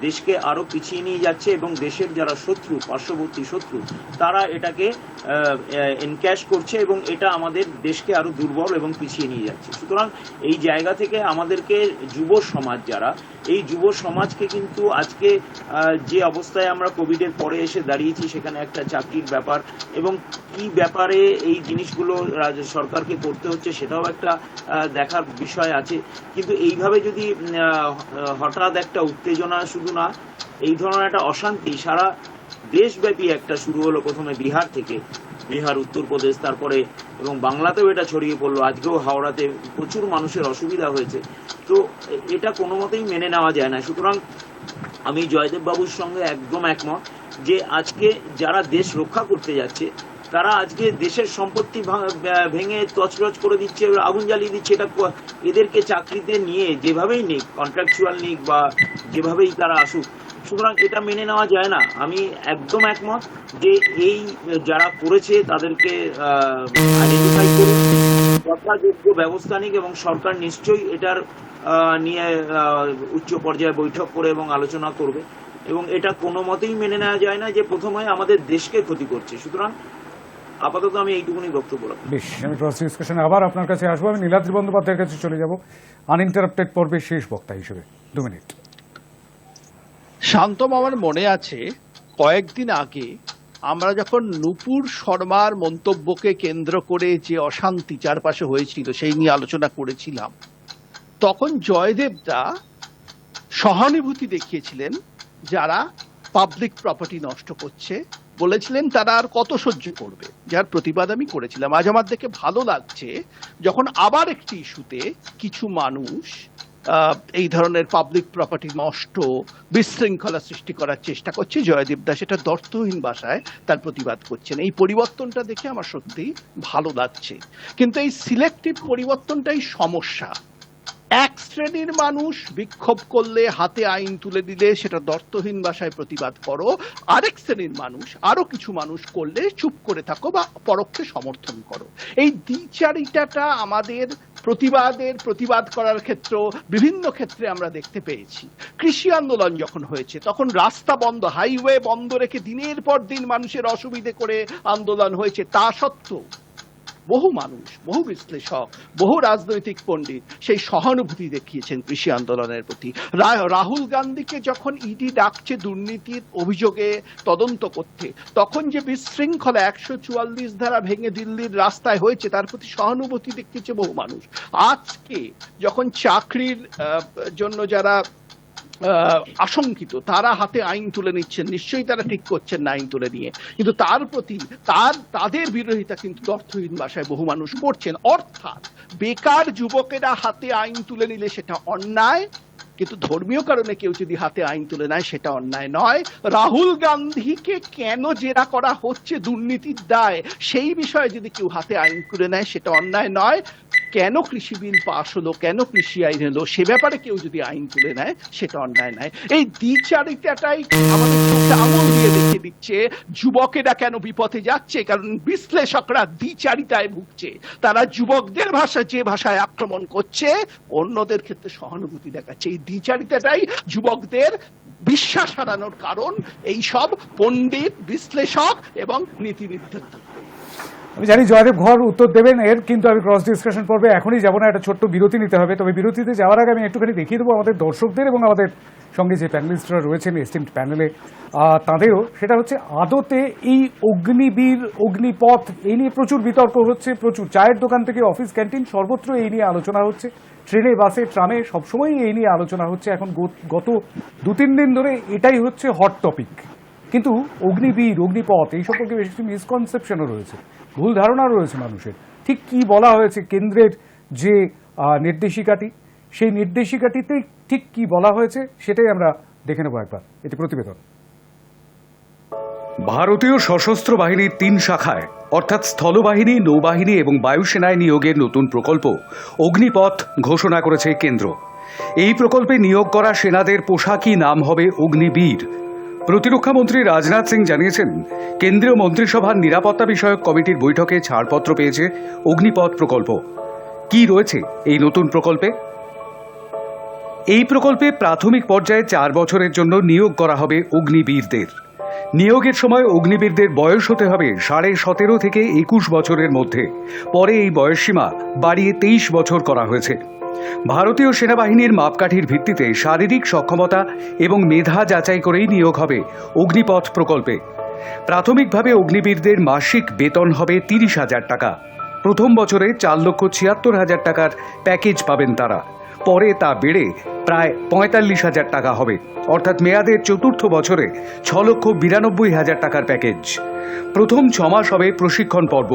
দেশকে আরো পিছিয়ে নিয়ে যাচ্ছে এবং দেশের যারা শত্রু, পার্শ্ববর্তী শত্রু, তারা এটাকে এনক্যাশ করছে এবং এটা আমাদের দেশকে আরো দুর্বল এবং পিছিয়ে নিয়ে যাচ্ছে। সুতরাং এই জায়গা থেকে আমাদেরকে যুব সমাজ যারা, এই যুব সমাজকে কিন্তু আজকে যে অবস্থায় আমরা কোভিডের পরে এসে দাঁড়িয়েছি, সেখানে একটা চাকরির ব্যাপার এবং কি ব্যাপারে এই জিনিসগুলো সরকারকে করতে হচ্ছে সেটাও একটা দেখার বিষয় আছে। কিন্তু এইভাবে যদি হঠাৎ একটা উত্তেজনা, শুধু না এই ধরনের একটা অশান্তি সারা দেশব্যাপী একটা শুরু হলো, প্রথমে বিহার থেকে, বিহার, উত্তরপ্রদেশ, তারপরে এবং বাংলাতেও এটা ছড়িয়ে পড়লো। আজকেও হাওড়াতে প্রচুর মানুষের অসুবিধা হয়েছে। তো এটা কোনো মতেই মেনে নেওয়া যায় না। সুতরাং আমি জয়দেব বাবুর সঙ্গে একদম একমত যে আজকে যারা দেশ রক্ষা করতে যাচ্ছে তারা আজকে দেশের সম্পত্তি ভেঙে তছরছ করে দিচ্ছে, আগুন জ্বালিয়ে দিচ্ছে। এটা এদেরকে চাকরিতে নিয়ে যেভাবেই নিক, কন্ট্রাকচুয়াল নিক বা যেভাবেই তারা আসুক, সুতরাং এটা মেনে নেওয়া যায় না। আমি একদম একমত যে এই যারা করেছে তাদেরকে আইডেন্টিফাই করুন, যথাযোগ্য ব্যবস্থা নিক এবং সরকার নিশ্চয়ই এটার নিয়ে উচ্চ পর্যায়ে বৈঠক করে এবং আলোচনা করবে। এবং এটা কোনো মতেই মেনে নেওয়া যায় না যে প্রথমে আমাদের দেশকে ক্ষতি করছে। সুতরাং আপাতত আমি এইটুকুনি বক্তব্য রাখবো। বেশ, আমি ক্রস ডিসকাশনে আবার আপনার কাছে আসবো। আমি নীলাদ্রি বন্দ্যোপাধ্যায়ের কাছে চলে যাব আনইন্টারাপ্টেড পর্বের শেষ বক্তা হিসেবে। 2 মিনিট। শান্তম, আমার মনে আছে কয়েকদিন আগে আমরা যখন নূপুর শর্মার মন্তব্যকে কেন্দ্র করে যে অশান্তি চারপাশে হয়েছিল সেই নিয়ে আলোচনা করেছিলাম, তখন জয়দেবদা সহানুভূতি দেখিয়েছিলেন যারা পাবলিক প্রপার্টি নষ্ট করছে, বলেছিলেন তারা আর কত সহ্য করবে, যার প্রতিবাদ আমি করেছিলাম। আজ আমার দেখে ভালো লাগছে যখন আবার একটি ইস্যুতে কিছু মানুষ এই ধরনের পাবলিক প্রপার্টি নষ্ট, বিশৃঙ্খলা সৃষ্টি করার চেষ্টা করছে। জয়দেব দাস এটা দর্থহীন ভাষায় তার প্রতিবাদ করছেন। এই পরিবর্তনটা দেখে আমার সত্যি ভালো লাগছে। কিন্তু এই সিলেক্টিভ পরিবর্তনটাই সমস্যা। এক শ্রেণীর মানুষ বিক্ষোভ করলে, হাতে আইন তুলে দিলে সেটা দর্থহীন ভাষায় প্রতিবাদ করো, আরেক শ্রেণীর মানুষ, আরো কিছু মানুষ করলে চুপ করে থাকো বা পরোক্ষে সমর্থন করো। এই দ্বিচারিতাটা আমাদের প্রতিবাদ করার ক্ষেত্রে বিভিন্ন ক্ষেত্রে আমরা দেখতে পেয়েছি। কৃষি আন্দোলন যখন হয়েছে তখন রাস্তা বন্ধ, হাইওয়ে বন্ধ রেখে দিনের পর দিন মানুষের অসুবিধে করে আন্দোলন হয়েছে। তা সত্ত্বেও বহু মানুষ, বহু বিশ্লেষক, বহু রাজনৈতিক পণ্ডিত সেই সহানুভূতি দেখিয়েছেন কৃষি আন্দোলনের প্রতি। রাহুল গান্ধীকে যখন ইডি ডাকছে দুর্নীতির অভিযোগে তদন্ত করতে, তখন যে বিশৃঙ্খলা 144 ধারা ভেঙে দিল্লির রাস্তায় হয়েছে তার প্রতি সহানুভূতি দেখিয়েছে বহু মানুষ। আজকে যখন চাকরির জন্য যারা আশঙ্কিত তারা হাতে আইন তুলে নিচ্ছেন, নিশ্চয়ই তারা ঠিক করছেন না আইন তুলে নিয়ে, কিন্তু তার প্রতি তাদের বিরোধিতা কিন্তু অর্থহীন ভাষায় বহু মানুষ করছেন। অর্থাৎ বেকার যুবকেরা হাতে আইন তুলে নিলে সেটা অন্যায়, কিন্তু ধর্মীয় কারণে কেউ যদি হাতে আইন তুলে নেয় সেটা অন্যায় নয়। রাহুল গান্ধীকে কেন জেরা করা হচ্ছে দুর্নীতির দায়, সেই বিষয়ে যদি কেউ হাতে আইন তুলে নেয় সেটা অন্যায় নয়। কেন কৃষি বিল পাশ হলো, কেন কৃষি আইন হলো, সে ব্যাপারে কেউ যদি আইন তুলে নেয় সেটা অন্যায় নয়। এই দ্বিচারিতাটাই আমাদের চোখে আঙুল দিয়ে দেখিয়ে দিচ্ছে যুবকেরা কেন বিপথে যাচ্ছে। কারণ বিশ্লেষকরা দ্বিচারিতায় ভুগছে। তারা যুবকদের যে ভাষায় আক্রমণ করছে, অন্যদের ক্ষেত্রে সহানুভূতি দেখাচ্ছে। এই দ্বিচারিতাটাই যুবকদের বিশ্বাস হারানোর কারণ এই সব পণ্ডিত, বিশ্লেষক এবং নীতিবিদদের। আমি জানি জয়দেব ঘর উত্তর দেবেন এর, কিন্তু আমি ক্রস ডিসকাশন পর্বে এখনই যাব না, একটা ছোট্ট বিরতি নিতে হবে। তবে বিরতিতে যাওয়ার আগে আমি একটুখানি দেখিয়ে দেবো আমাদের দর্শকদের এবং আমাদের সঙ্গে যে প্যানেলিস্টরা রয়েছেন এস্টিমড প্যানেলে তাদেরও, সেটা হচ্ছে আদতে এই অগ্নিবীর, অগ্নিপথ এই নিয়ে প্রচুর বিতর্ক হচ্ছে, প্রচুর চায়ের দোকান থেকে অফিস ক্যান্টিন সর্বত্র এই নিয়ে আলোচনা হচ্ছে, ট্রেনে, বাসে, ট্রামে সবসময়ই এই নিয়ে আলোচনা হচ্ছে। এখন গত 2-3 দিন ধরে এটাই হচ্ছে হট টপিক। কিন্তু অগ্নিবীর, অগ্নিপথ এই সম্পর্কে বেশ কিছু মিসকনসেপশনও রয়েছে, ভুল ধারণা রয়েছে মানুষের। ঠিক কি বলা হয়েছে কেন্দ্রের যে নির্দেশিকাটি, সেই নির্দেশিকাটিতে ঠিক কি বলা হয়েছে সেটাই আমরা দেখে নেব একবার। এটি প্রতিবেদন। ভারতীয় সশস্ত্র বাহিনীর 3 শাখায় অর্থাৎ স্থলবাহিনী, নৌবাহিনী এবং বায়ুসেনায় নিয়োগের নতুন প্রকল্প অগ্নিপথ ঘোষণা করেছে কেন্দ্র। এই প্রকল্পে নিয়োগ করা সেনাদের পোশাকি নাম হবে অগ্নিবীর। প্রতিরক্ষা মন্ত্রী রাজনাথ সিং জানিয়েছেন, কেন্দ্রীয় মন্ত্রিসভার নিরাপত্তা বিষয়ক কমিটির বৈঠকে ছাড়পত্র পেয়েছে অগ্নিপথ প্রকল্প। কি রয়েছে এই নতুন প্রকল্পে? এই প্রকল্পে প্রাথমিক পর্যায়ে 4 বছরের জন্য নিয়োগ করা হবে অগ্নিবীরদের। নিয়োগের সময় অগ্নিবীরদের বয়স হতে হবে 17.5 থেকে 21 বছরের মধ্যে। পরে এই বয়সসীমা বাড়িয়ে 23 বছর করা হয়েছে। ভারতীয় সেনাবাহিনীর মাপকাঠির ভিত্তিতে শারীরিক সক্ষমতা এবং মেধা যাচাই করেই নিয়োগ হবে অগ্নিপথ প্রকল্পে। প্রাথমিকভাবে অগ্নিবীরদের মাসিক বেতন হবে 30,000 টাকা। প্রথম বছরে 4,76,000 টাকার প্যাকেজ পাবেন তারা। পরে তা বেড়ে প্রায় 45,000 টাকা হবে, অর্থাৎ মেয়াদের 4র্থ বছরে 6,92,000 টাকার প্যাকেজ। প্রথম 6 মাস হবে প্রশিক্ষণ পর্ব।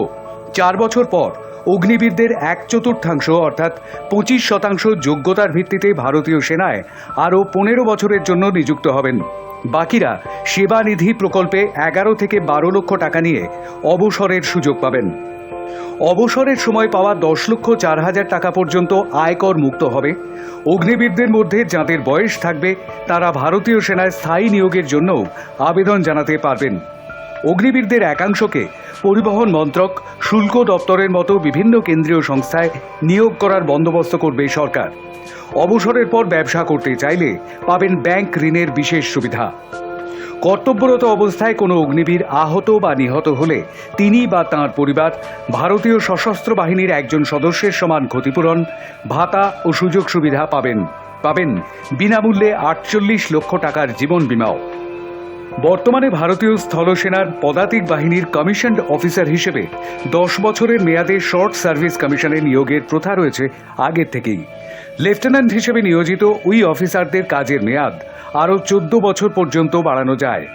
4 বছর পর অগ্নিবীরদের 1/4 অর্থাৎ 25% যোগ্যতার ভিত্তিতে ভারতীয় সেনায় আরও 15 বছরের জন্য নিযুক্ত হবেন। বাকিরা সেবানিধি প্রকল্পে 11 থেকে 12 লক্ষ টাকা নিয়ে অবসরের সুযোগ পাবেন। অবসরের সময় পাওয়া 10,04,000 টাকা পর্যন্ত আয়কর মুক্ত হবে। অগ্নিবীরদের মধ্যে যাদের বয়স থাকবে তারা ভারতীয় সেনায় স্থায়ী নিয়োগের জন্য আবেদন জানাতে পারবেন। অগ্নিবীরদের একাংশকে পরিবহন মন্ত্রক, শুল্ক দপ্তরের মতো বিভিন্ন কেন্দ্রীয় সংস্থায় নিয়োগ করার বন্দোবস্ত করবে সরকার। অবসরের পর ব্যবসা করতে চাইলে পাবেন ব্যাংক ঋণের বিশেষ সুবিধা। কর্তব্যরত অবস্থায় কোনো অগ্নিবীর আহত বা নিহত হলে তিনি বা তাঁর পরিবার ভারতীয় সশস্ত্র বাহিনীর একজন সদস্যের সমান ক্ষতিপূরণ, ভাতা ও সুযোগ সুবিধা পাবেন বিনামূল্যে 48 লক্ষ টাকার জীবন বিমাও। বর্তমানে ভারতীয় স্থলসেনার পদাতিক বাহিনীর কমিশনড অফিসার হিসেবে 10 বছরের মেয়াদে শর্ট সার্ভিস কমিশনে নিয়োগের প্রথা রয়েছে আগের থেকেই। লেফটেন্যান্ট হিসেবে নিয়োজিত ওই অফিসারদের কাজের মেয়াদ আরও 14 বছর পর্যন্ত বাড়ানো যায়।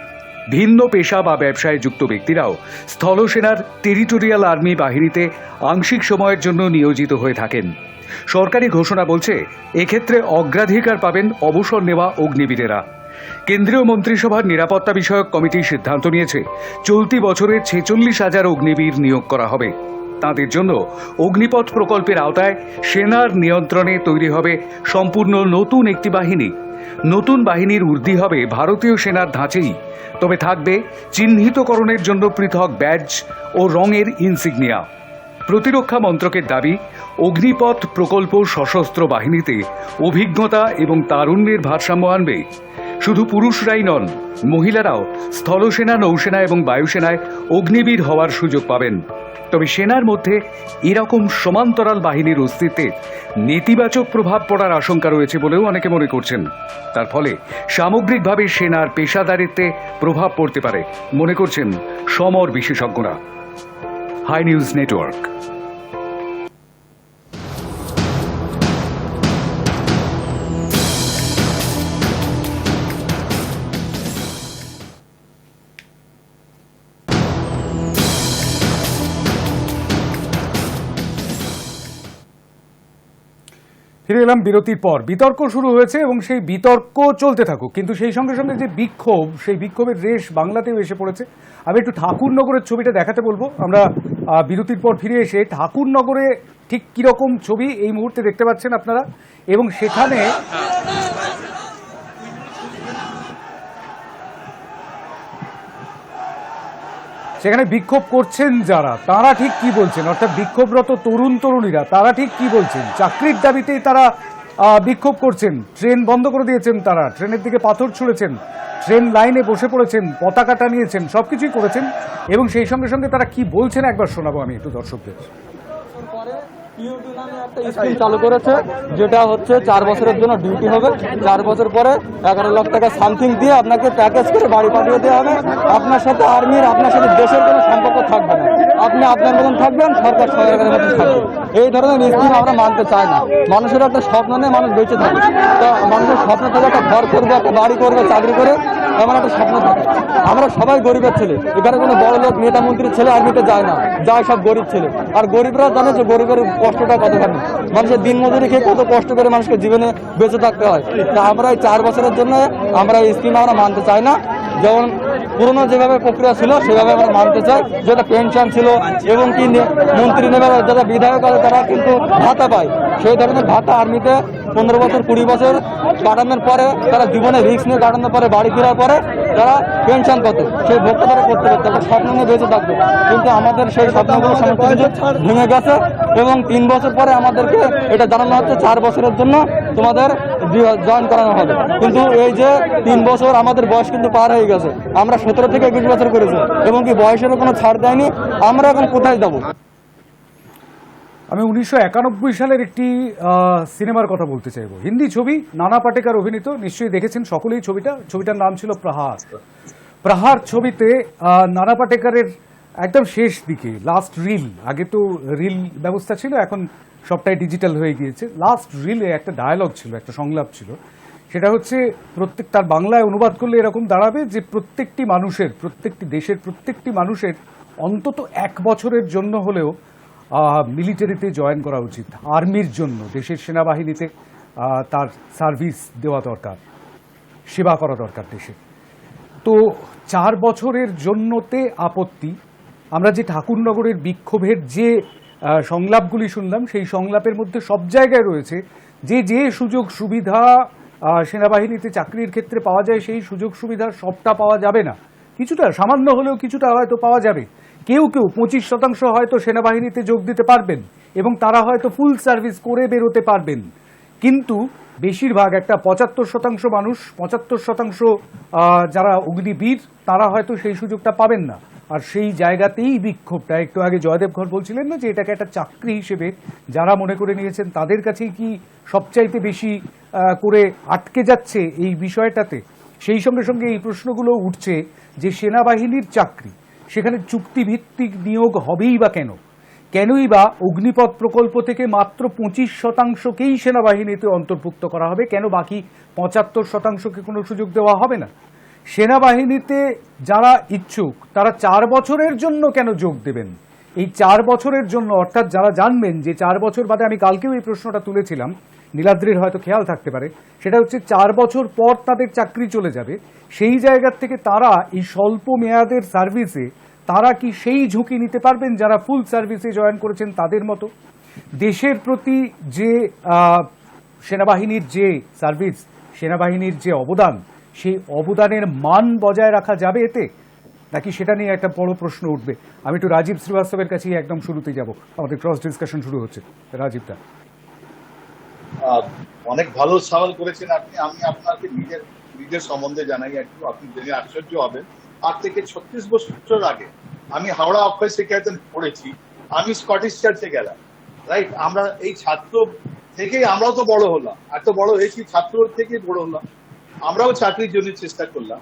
ভিন্ন পেশা বা ব্যবসায় যুক্ত ব্যক্তিরাও স্থলসেনার টেরিটোরিয়াল আর্মি বাহিনীতে আংশিক সময়ের জন্য নিয়োজিত হয়ে থাকেন। সরকারি ঘোষণা বলছে, এক্ষেত্রে অগ্রাধিকার পাবেন অবসর নেওয়া অগ্নিবীরেরা। কেন্দ্রীয় মন্ত্রিসভার নিরাপত্তা বিষয়ক কমিটি সিদ্ধান্ত নিয়েছে, চলতি বছরে 46,000 অগ্নিবীর নিয়োগ করা হবে। তাদের জন্য অগ্নিপথ প্রকল্পের আওতায় সেনার নিয়ন্ত্রণে তৈরি হবে সম্পূর্ণ নতুন একটি বাহিনী। নতুন বাহিনীর ঊর্ধ্বে হবে ভারতীয় সেনার ধাঁচেই, তবে থাকবে চিহ্নিতকরণের জন্য পৃথক ব্যাজ ও রঙের ইনসিগনিয়া। প্রতিরক্ষা মন্ত্রকের দাবি, অগ্নিপথ প্রকল্প সশস্ত্র বাহিনীতে অভিজ্ঞতা এবং তারুণ্যের ভারসাম্য আনবে। শুধু পুরুষরাই নন, মহিলারাও স্থলসেনা, নৌসেনা এবং বায়ুসেনায় অগ্নিবীর হওয়ার সুযোগ পাবেন। তবে সেনার মধ্যে এরকম সমান্তরাল বাহিনীর অস্তিত্বে নেতিবাচক প্রভাব পড়ার আশঙ্কা রয়েছে বলেও অনেকে মনে করছেন। তার ফলে সামগ্রিকভাবে সেনার পেশাদারিত্বে প্রভাব পড়তে পারে মনে করছেন সমর বিশেষজ্ঞরা। Hi news network. ফিরে এলাম বিরতির পর। বিতর্ক শুরু হয়েছে এবং সেই বিতর্ক চলতে থাকুক, কিন্তু সেই সঙ্গে সঙ্গে যে বিক্ষোভ, সেই বিক্ষোভের রেশ বাংলাতেও এসে পড়েছে। আমি একটু ঠাকুরনগরের ছবিটা দেখাতে বলবো। আমরা বিরতির পর ফিরে এসে ঠাকুরনগরে ঠিক কিরকম ছবি এই মুহূর্তে দেখতে পাচ্ছেন আপনারা, এবং সেখানে বিক্ষোভ করছেন যারা, তারা ঠিক কি বলছেন, অর্থাৎ বিক্ষোভরত তরুণ তরুণীরা তারা ঠিক কি বলছেন। চাকরির দাবিতেই তারা বিক্ষোভ করছেন, ট্রেন বন্ধ করে দিয়েছেন, তারা ট্রেনের দিকে পাথর ছুঁড়েছেন, ট্রেন লাইনে বসে পড়েছেন, পতাকা টানিয়েছেন, সবকিছুই করেছেন। এবং সেই সঙ্গে সঙ্গে তারা কি বলছেন একবার শোনাবো আমি একটু দর্শকদের। ইউটি নামে একটা স্কিম চালু করেছে, যেটা হচ্ছে 4 বছরের জন্য ডিউটি হবে। 4 বছর পরে 11 লাখ টাকা সামথিং দিয়ে আপনাকে প্যাকেজ করে বাড়ি পাঠিয়ে দেওয়া হবে। আপনার সাথে আর্মির, আপনার সাথে দেশের কোনো সম্পর্ক থাকবে না। আপনি আপনার মতন থাকবেন, সরকার সরকারের মতন থাকবে। এই ধরনের স্কিম আমরা মানতে চাই না। মানুষের একটা স্বপ্ন নিয়ে মানুষ বেঁচে থাকে। তো মানুষের স্বপ্ন থেকে একটা ঘর করবে, একটা বাড়ি করবে, চাকরি করে, এমন একটা স্বপ্ন থাকে। আমরা সবাই গরিবের ছেলে, এখানে কোনো বড় লোক নেতা মন্ত্রীর ছেলে আর্মিতে যায় না, যায় সব গরিব ছেলে। আর গরিবরা জানে যে গরিবের কষ্টটা কতখানি, মানুষের দিন মজুরি খেয়ে কত কষ্ট করে মানুষকে জীবনে বেঁচে থাকতে হয়। তা আমরা এই 4 বছরের জন্য আমরা এই স্কিম আমরা মানতে চাই না। যেমন পুরনো যেভাবে প্রক্রিয়া ছিল সেভাবে আমরা মানতে চাই, যেটা পেনশন ছিল এবং কি মন্ত্রী নেবে যারা বিধায়ক আছে তারা কিন্তু ভাতা পায়, সেই ধরনের ভাতা আর্মিতে 15 বছর 20 বছর কাটানোর পরে, তারা জীবনে রিস্ক নিয়ে কাটানোর পরে, বাড়ি ফেরার পরে তারা পেনশন করতে, সেই ভোগটা তারা করতে পারতো, তাদের স্বপ্ন নিয়ে বেঁচে থাকবে। কিন্তু আমাদের সেই স্বপ্নগুলো সমস্ত কিছু ভেঙে গেছে এবং 3 বছর পরে আমাদেরকে এটা জানানো হচ্ছে 4 বছরের জন্য তোমাদের জয়েন করানো হবে। কিন্তু এই যে 3 বছর আমাদের বয়স কিন্তু পার হয়ে গেছে, আমরা 17 থেকে 21 বছর করেছি এবং কি বয়সেরও কোনো ছাড় দেয়নি। আমরা এখন কোথায় যাবো? আমি 1991 সালের একটি সিনেমার কথা বলতে চাইব, হিন্দি ছবি, নানা পাটেকর অভিনীত, নিশ্চয়ই দেখেছেন সকলেই ছবিটা। ছবিটার নাম ছিল প্রহার। প্রহার ছবিতে নানা পাটেকরের একদম শেষ দিকে লাস্ট রিল, আগে তো রিল ব্যবস্থা ছিল, এখন সবটাই ডিজিটাল হয়ে গিয়েছে। লাস্ট রিলে একটা ডায়ালগ ছিল, একটা সংলাপ ছিল, সেটা হচ্ছে তার বাংলায় অনুবাদ করলে এরকম দাঁড়াবে যে প্রত্যেকটি মানুষের, প্রত্যেকটি দেশের প্রত্যেকটি মানুষের অন্তত 1 বছরের জন্য হলেও মিলিটারিতে জয়েন করা উচিত, আর্মির জন্য, দেশের সেনাবাহিনীতে তার সার্ভিস দেওয়া দরকার, সেবা করা দরকার দেশের। তো 4 বছরের জন্যতে আপত্তি। আমরা যে ঠাকুরনগরের বিক্ষোভের যে সংলাপগুলি শুনলাম, সেই সংলাপের মধ্যে সব জায়গায় রয়েছে যে যে সুযোগ সুবিধা সেনাবাহিনীতে চাকরির ক্ষেত্রে পাওয়া যায়, সেই সুযোগ সুবিধা সবটা পাওয়া যাবে না, কিছুটা সামান্য হলেও কিছুটা হয়তো পাওয়া যাবে। কেউ কেউ 25% হয়তো সেনাবাহিনীতে যোগ দিতে পারবেন এবং তারা হয়তো ফুল সার্ভিস করে বেরোতে পারবেন, কিন্তু বেশিরভাগ একটা 75% মানুষ, 75% যারা অগ্নিবীর, তারা হয়তো সেই সুযোগটা পাবেন না। আর সেই জায়গাতেই বিক্ষোভটা। একটু আগে জয়দেব ঘর বলছিলেন না যে এটাকে একটা চাকরি হিসেবে যারা মনে করে নিয়েছেন তাদের কাছেই কি সবচাইতে বেশি করে আটকে যাচ্ছে এই বিষয়টাতে। সেই সঙ্গে সঙ্গে এই প্রশ্নগুলো উঠছে যে সেনাবাহিনীর চাকরি, সেখানে চুক্তিভিত্তিক নিয়োগ হবেই বা কেন? কেনই বা অগ্নিপথ প্রকল্প থেকে মাত্র 25%কেই সেনাবাহিনীতে অন্তর্ভুক্ত করা হবে? কেন বাকি 75%কে কোনো সুযোগ দেওয়া হবে না? সেনাবাহিনীতে যারা ইচ্ছুক তারা 4 বছরের জন্য কেন যোগ দেবেন? এই 4 বছরের জন্য, অর্থাৎ যারা জানবেন যে 4 বছর বাদে, আমি কালকেও এই প্রশ্নটা তুলেছিলাম, নীলাদ্রির হয়তো খেয়াল থাকতে পারে, সেটা হচ্ছে 4 বছর পর তাদের চাকরি চলে যাবে, সেই জায়গার থেকে তারা এই স্বল্প মেয়াদের সার্ভিসে তারা কি সেই ঝুঁকি নিতে পারবেন যারা ফুল সার্ভিসে জয়েন করেছেন তাদের মতো? দেশের প্রতি যে সেনাবাহিনীর যে সার্ভিস, সেনাবাহিনীর যে অবদান, সেই অবদানের মান বজায় রাখা যাবে এতে, নাকি সেটা নিয়ে একটা বড় প্রশ্ন উঠবে? আমি একটু রাজীব শ্রীবাস্তবের কাছেই একদম শুরুতেই যাব, আমাদের ক্রস ডিসকাশন শুরু হচ্ছে। রাজীব দা, অনেক ভালো সওয়াল করেছেন আপনি। আমি আপনাকে নিজের সম্বন্ধে জানাই একটু, আপনি জেনে আশ্চর্য হবেন। আজ থেকে 36 বছর আগে আমি হাওড়া অক্ষয় শিক্ষায়তন পড়েছি, আমি স্কটিশ চার্চে গেলাম, রাইট? আমরা এই ছাত্র থেকেই আমরাও তো বড় হলাম, এত বড় হয়েছি ছাত্র থেকেই বড় হলাম, আমরাও চাকরির জন্য চেষ্টা করলাম।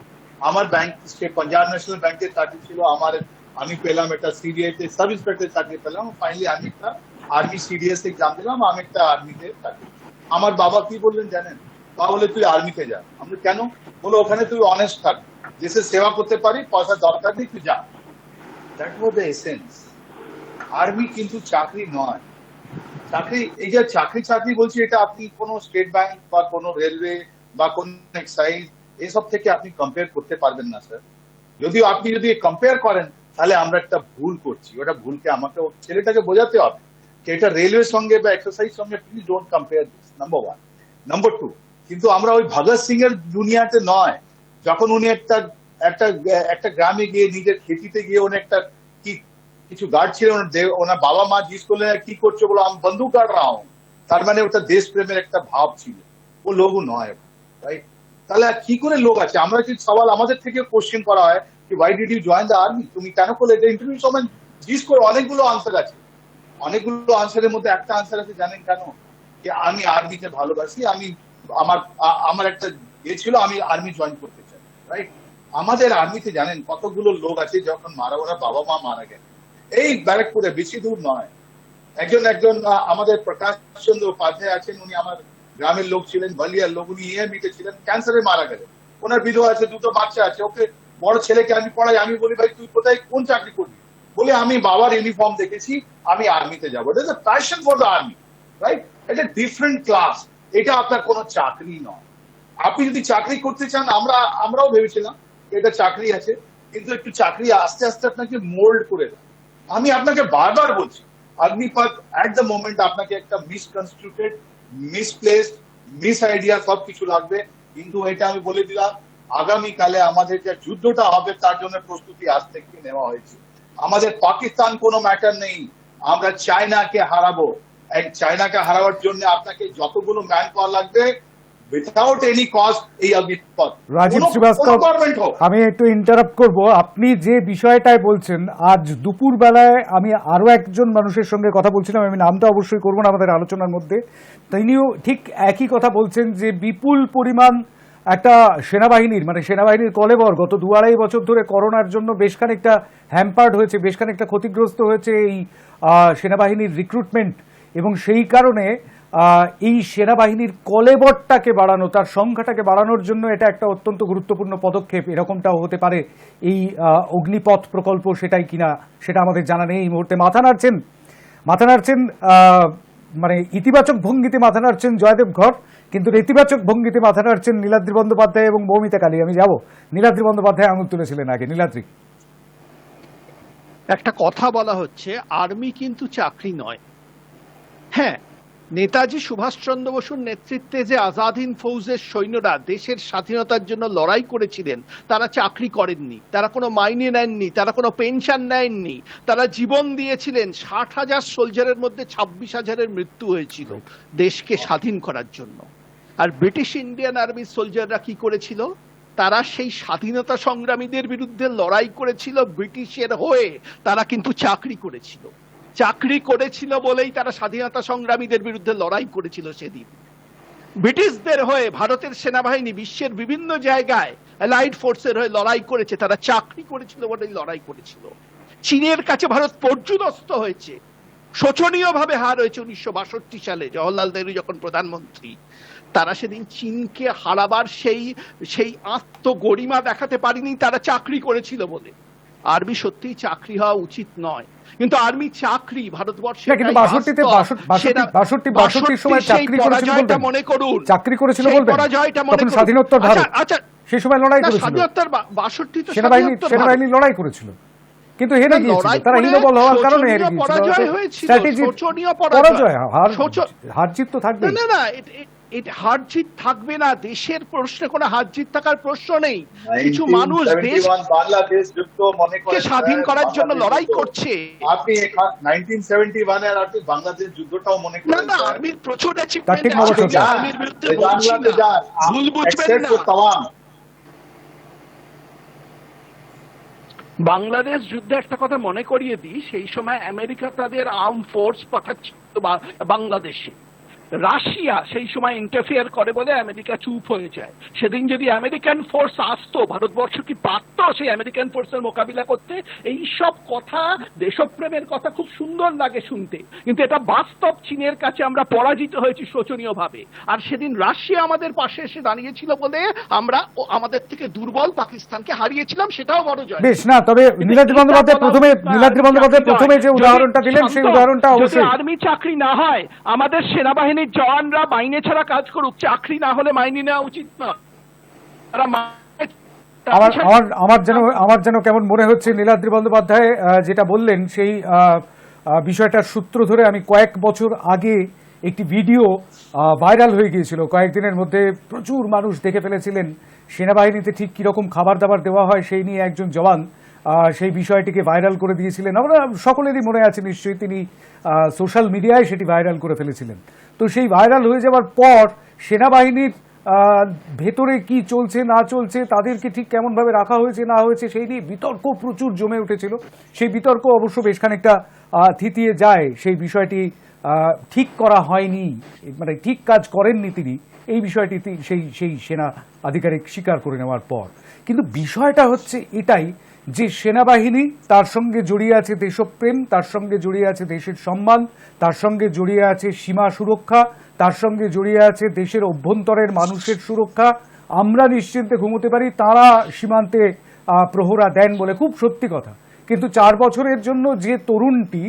আমার ব্যাংক, পাঞ্জাব ন্যাশনাল ব্যাংকের চাকরি ছিল আমার, আমি পেলাম একটা সিডিএস সাব ইন্সপেক্টর চাকরি পেলাম, ফাইনালি আমি একটা আর্মি সিডিএস এক্সাম দিলাম, আমি একটা আর্মিতে চাকরি। আমার বাবা কি বললেন জানেন? বাবা বলে তুই আর্মিতে যা। আমরা কেন? বলো ওখানে তুই অনেস্ট থাক, দেশের সেবা করতে পারি, পয়সা দরকার নেই, তুই যা। That was the essence. Army কিন্তু চাকরি নয়। চাকরি, এই যে চাকরি বলছি, এটা আপনি কোনো স্টেট ব্যাংক বা কোনো রেলওয়ে বা কোন এক্সাইজ এসব থেকে আপনি কম্পেয়ার করতে পারবেন না স্যার। যদিও আপনি যদি কম্পেয়ার করেন তাহলে আমরা একটা ভুল করছি, ওটা ভুলকে আমাকে ছেলেটাকে বোঝাতে হবে যে এটা রেলওয়ের সঙ্গে বা এক্সারসাইজ সঙ্গে please don't compare this, number 1। Number 2, কিন্তু আমরা ওই ভগৎ সিং এর দুনিয়াতে নয়, যখন উনি একটা গ্রামে গিয়ে নিজের খেতিতে গিয়ে উনি একটা কিছু গার্ড ছিলেন, ওনার বাবা মা জিজ্ঞেস করলেন কি করছো, বলো আমি বন্দুক গাড় রা হুঁ, তার মানে ওটা দেশপ্রেমের একটা ভাব ছিল, ও লোকও নয়, রাইট? তাহলে আর কি করে লোক আছে? আমরা যদি সওয়াল আমাদের থেকে কোশ্চেন করা হয় কি why did you join the army, তুমি কেন করলে, এটা ইন্টারভিউ সময় জিজ্ঞেস করে অনেকগুলো আনসার আছে, অনেকগুলো আনসারের মধ্যে একটা আনসার আছে জানেন কেন? যে আমি আর্মিতে ভালোবাসি, আমি আমার একটা ইয়ে ছিল, আমি আর্মি জয়েন করতে চাই, রাইট? আমাদের আর্মিতে জানেন কতগুলো লোক আছে যখন মারা ওরা বাবা মা মারা গেছে এই ব্যারাকপুরে, বেশি দূর নয়। একজন আমাদের প্রকাশ চন্দ্র উপাধ্যায় আছেন, উনি আমার গ্রামের লোক ছিলেন, বলিয়ার লোক, উনি এএমইতে ছিলেন, ক্যান্সারে মারা গেলেন। ওনার বিধবা আছে, দুটো বাচ্চা আছে, ওকে বড় ছেলেকে আমি পড়াই, আমি বলি ভাই তুই কোথায় কোন চাকরি করবি? বলে আমি বাবার ইউনিফর্ম দেখেছি, আমি আর্মিতে যাবো। It is a passion for the army, right? এটা ডিফারেন্ট ক্লাস, এটা আপনার কোনো চাকরি নয়। আপনি যদি চাকরি করতে চান, আমরাও ভেবেছিলাম এটা চাকরি আছে, কিন্তু একটু চাকরি আস্তে আস্তে আপনাকে মোল্ড করে দেয়। আমি আপনাকে বারবার বলছি, অগ্নিপথ এট দ্য মোমেন্ট আপনাকে একটা মিসকনস্টিটিউটেড, মিসপ্লেসড, মিস আইডিয়া সবকিছু লাগবে, কিন্তু এটা আমি বলে দিলাম আগামীকালে আমাদের যে যুদ্ধটা হবে তার জন্য প্রস্তুতি আজ থেকে নেওয়া হয়েছে। আমাদের পাকিস্তান কোনো ম্যাটার নেই, আমরা চায়নাকে হারাবো। চায়নাকে হারাবার জন্য আপনাকে যতগুলো ম্যান পাওয়ার লাগবে উইথাউট এনি কস্ট, এই অগ্নিপথ। রাজীব শ্রীবাস্তব, আমি একটু ইন্টারাপ্ট করব। আপনি যে বিষয়টায় বলছেন, আজ দুপুর বেলায় আমি আরো একজন মানুষের সঙ্গে কথা বলছিলাম, আমি নামটা অবশ্যই করবো না আমাদের আলোচনার মধ্যে, তিনিও ঠিক একই কথা বলছেন যে বিপুল পরিমাণ একটা সেনাবাহিনীর কলেবর গত 2-2.5 বছর ধরে করোনার জন্য বেশ খানিকটা হ্যাম্পার্ড হয়েছে, বেশ খানিকটা ক্ষতিগ্রস্ত হয়েছে এই সেনাবাহিনীর রিক্রুটমেন্ট, এবং সেই কারণে এই সেনাবাহিনীর কলেবরটাকে বাড়ানো, তার সংখ্যাটাকে বাড়ানোর জন্য এটা একটা অত্যন্ত গুরুত্বপূর্ণ পদক্ষেপ, এরকমটাও হতে পারে এই অগ্নিপথ প্রকল্প, সেটাই কিনা সেটা আমাদের জানা নেই। এই মুহূর্তে মাথা নাড়ছেন মানে ইতিবাচক ভঙ্গিতে মাথা নাড়ছেন জয়দেব ঘর, কিন্তু নেতিবাচক ভঙ্গিতে মাথা নাড়ছেন নীলাদ্রি বন্দ্যোপাধ্যায় এবং মৌমিতা কালী। আমি যাব, নীলাদ্রি বন্দ্যোপাধ্যায় আঙুল তুলেছিলেন আগে। নীলাদ্রি, একটা কথা বলা হচ্ছে আর্মি কিন্তু চাকরি নয়। হ্যাঁ, নেতাজি সুভাষচন্দ্র বসুর নেতৃত্বে যে আজাদ হিন্দ ফৌজের সৈন্যরা দেশের স্বাধীনতার জন্য লড়াই করেছিলেন, তারা চাকরি করেননি, তারা কোনো মাইনে নেননি, তারা কোনো পেনশন নেননি, তারা জীবন দিয়েছিলেন। 60,000 সোলজারের মধ্যে 26,000-এর মৃত্যু হয়েছিল দেশকে স্বাধীন করার জন্য। আর ব্রিটিশ ইন্ডিয়ান আর্মির সোলজাররা কি করেছিল? তারা সেই স্বাধীনতা সংগ্রামীদের বিরুদ্ধে লড়াই করেছিল ব্রিটিশের হয়ে, তারা কিন্তু চাকরি করেছিল বলেই তারা স্বাধীনতা সংগ্রামীদের বিরুদ্ধে লড়াই করেছিল। সেদিন ব্রিটিশদের হয়ে ভারতের সেনাবাহিনী বিশ্বের বিভিন্ন জায়গায় অ্যালাইড ফোর্সের হয়ে লড়াই করেছে, তারা চাকরি করেছিল বলেই লড়াই করেছিল। চীনের কাছে ভারত পর্যুদস্ত হয়েছে, শোচনীয়ভাবে হার হয়েছে 1962 সালে জওহরলাল নেহরু যখন প্রধানমন্ত্রী। তারা সেদিন চীনকে হারাবার সেই আত্মগরিমা দেখাতে পারেনি, তারা চাকরি করেছিল বলে। আর্মি সত্যিই চাকরি হওয়া উচিত নয়, কিন্তু আর্মি চাকরি ভারতবর্ষে মনে করুন চাকরি করেছিল বলবেন, তখন স্বাধীনোত্তর ভারত, সেই সময় লড়াই করেছিল, স্বাধীনোত্তর 62 সেনাবাহিনী লড়াই করেছিল, কিন্তু হেরে গিয়েছিল তারা, হীনবল হওয়ার কারণে হেরে গিয়েছিল। পরাজয়, হার জিত তো থাকবে না, হার জিত থাকবে না, দেশের প্রশ্নে কোনো হার জিত থাকার প্রশ্ন নেই। কিছু মানুষ বাংলাদেশ যুদ্ধ মনে করে স্বাধীন করার জন্য লড়াই করছে। আপনি 1971 এর আপনি বাংলাদেশ যুদ্ধটাও মনে করেন না, আর্মির প্রচুর আর্মির বিরুদ্ধে ভুল বুঝবেন না। বাংলাদেশ যুদ্ধে একটা কথা মনে করিয়ে দিই, সেই সময় আমেরিকা তাদের আর্ম ফোর্স পাঠাচ্ছিল বাংলাদেশে। রাশিয়া সেই সময় ইন্টারফিয়ার করে বলে আমেরিকা চুপ হয়ে যায়। সেদিন যদি আমেরিকান ফোর্স আসতো, ভারতবর্ষ কি পারত সেই আমেরিকান ফোর্সের মোকাবিলা করতে? এই সব কথা, দেশপ্রেমের কথা খুব সুন্দর লাগে শুনতে, কিন্তু এটা বাস্তব। চীনের কাছে আমরা পরাজিত হয়েছি শোচনীয় ভাবে, আর সেদিন রাশিয়া আমাদের পাশে এসে দাঁড়িয়েছিল বলে আমরা আমাদের থেকে দুর্বল পাকিস্তানকে হারিয়েছিলাম, সেটাও বড় জয়। বেশ, না তবে নীলাদ্রি বন্দ্যোপাধ্যায় প্রথমে যে উদাহরণটা দিলেন, সেই উদাহরণটা অবশ্যই, আর্মি চাকরি না হয়, আমাদের সেনাবাহিনী জওয়ানরা মাইনে ছাড়া কাজ করুক, চাকরি না হলে মাইনে নেওয়া উচিত না। আমার যেন কেমন মনে হচ্ছে নীলাদ্রি বন্দ্যোপাধ্যায় যেটা বললেন, সেই বিষয়টার সূত্র ধরে আমি কয়েক বছর আগে একটি ভিডিও ভাইরাল হয়ে গিয়েছিল, কয়েকদিনের মধ্যে প্রচুর মানুষ দেখে ফেলেছিলেন সেনাবাহিনীতে ঠিক কিরকম খাবার দাবার দেওয়া হয় সেই নিয়ে একজন জওয়ান সেই বিষয়টিকে ভাইরাল করে দিয়েছিলেন। আমরা সকলেরই মনে আছে নিশ্চয়ই, তিনি সোশ্যাল মিডিয়ায় সেটি ভাইরাল করে ফেলেছিলেন। তো সেই ভাইরাল হয়ে যাওয়ার পর সেনাবাহিনীর ভেতরে কি চলছে না চলছে, তাদেরকে ঠিক কেমনভাবে রাখা হয়েছে না হয়েছে, সেই নিয়ে বিতর্ক প্রচুর জমে উঠেছিল। সেই বিতর্ক অবশ্য বেশ খানিকটা থিতিয়ে যায়। সেই বিষয়টি ঠিক করা হয়নি, মানে ঠিক কাজ করেননি তিনি, এই বিষয়টি সেই সেনা আধিকারিক স্বীকার করে নেওয়ার পর। কিন্তু বিষয়টা হচ্ছে এটাই যে সেনাবাহিনী, তার সঙ্গে জড়িয়ে আছে দেশপ্রেম, তার সঙ্গে জড়িয়ে আছে দেশের সম্মান, তার সঙ্গে জড়িয়ে আছে সীমা সুরক্ষা, তার সঙ্গে জড়িয়ে আছে দেশের অভ্যন্তরের মানুষের সুরক্ষা। আমরা নিশ্চিন্তে ঘুমোতে পারি, তারা সীমান্তে প্রহরা দেন বলে, খুব সত্যি কথা। কিন্তু 4 বছরের জন্য যে তরুণটি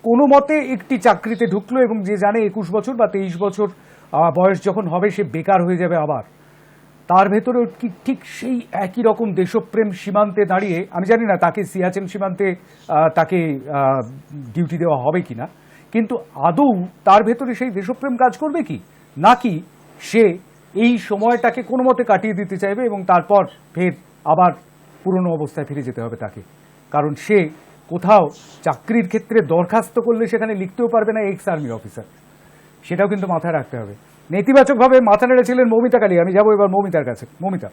কোনো মতে একটি চাকরিতে ঢুকলো এবং যে জানে 21 বছর বা 23 বছর বয়স যখন হবে সে বেকার হয়ে যাবে, আবার তার ভেতরেও কি ঠিক সেই একই রকম দেশপ্রেম সীমান্তে দাঁড়িয়ে, আমি জানি না তাকে সিয়াচেন সীমান্তে তাকে ডিউটি দেওয়া হবে কিনা, কিন্তু আদৌ তার ভেতরে সেই দেশপ্রেম কাজ করবে কি, নাকি সে এই সময়টাকে কোনো মতে কাটিয়ে দিতে চাইবে এবং তারপর ফের আবার পুরনো অবস্থায় ফিরে যেতে হবে তাকে। কারণ সে কোথাও চাকরির ক্ষেত্রে দরখাস্ত করলে সেখানে লিখতেও পারবে না এক্স আর্মি অফিসার, সেটাও কিন্তু মাথায় রাখতে হবে। নেতিবাচকভাবে মাথা নেড়েছিলেন মৌমিতা কালী। আমি যাবো এবার মৌমিতার কাছে। মৌমিতা।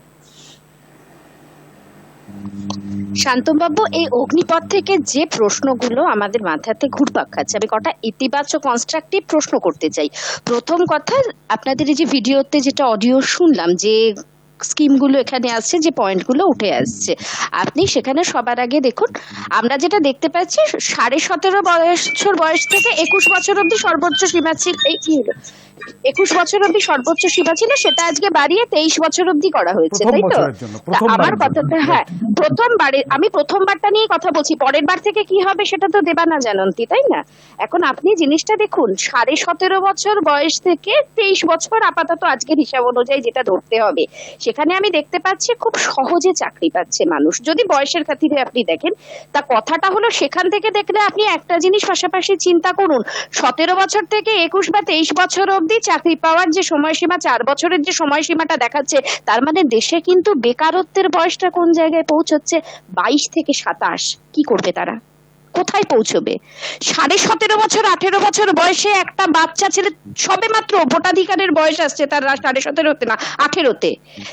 শান্তবাবু, এই অগ্নিপথ থেকে যে প্রশ্নগুলো আমাদের মাথাতে ঘুরপাক খাচ্ছে, আমি কটা ইতিবাচক কনস্ট্রাকটিভ প্রশ্ন করতে চাই। প্রথম কথা, আপনাদের এই যে ভিডিওতে যেটা অডিও শুনলাম, যে স্কিমগুলো এখানে আসছে, যে পয়েন্টগুলো উঠে আসছে, আপনি সেখানে সবার আগে দেখুন, আমরা যেটা দেখতে পাচ্ছি 17.5 বছর বয়স থেকে 21 বছর অব্দি সর্বোচ্চ সীমা ছিল। এই কি হলো, 21 বছর অব্দি সর্বোচ্চ সীমা ছিল, সেটা আজকে বাড়িয়ে 23 বছর অব্দি করা হয়েছে, তাই তো? আমার কথাটা, হ্যাঁ, আমি প্রথমবারটা নিয়ে কথা বলছি, পরের বার থেকে কি হবে সেটা তো দেবানা জানন্তি, তাই না? এখন আপনি জিনিসটা দেখুন, 17.5 বছর বয়স থেকে 23 বছর আপাতত আজকের হিসাব অনুযায়ী যেটা ধরতে হবে, সেখানে আমি দেখতে পাচ্ছি খুব সহজে চাকরি পাচ্ছে মানুষ। যদি বয়সের খাতিরে আপনি দেখেন, তা কথাটা হলো সেখান থেকে দেখলে আপনি একটা জিনিস পাশাপাশি চিন্তা করুন, 17 বছর থেকে 21 বা 23 বছর অব্দি চাকরি পাওয়ার যে সময়সীমা, 4 বছরের যে সময়সীমাটা দেখাচ্ছে, তার মানে দেশে কিন্তু বেকারত্বের বয়সটা কোন জায়গায় পৌঁছচ্ছে? 22 থেকে 27। কি করবে তারা? কোথায় পৌঁছবে? 17.5 বছর 18 বছর বয়সে একটা বাচ্চা ছেলে সবে মাত্র ভোটাধিকারের বয়স আসছে তার, 17.5-তে না 18-তে,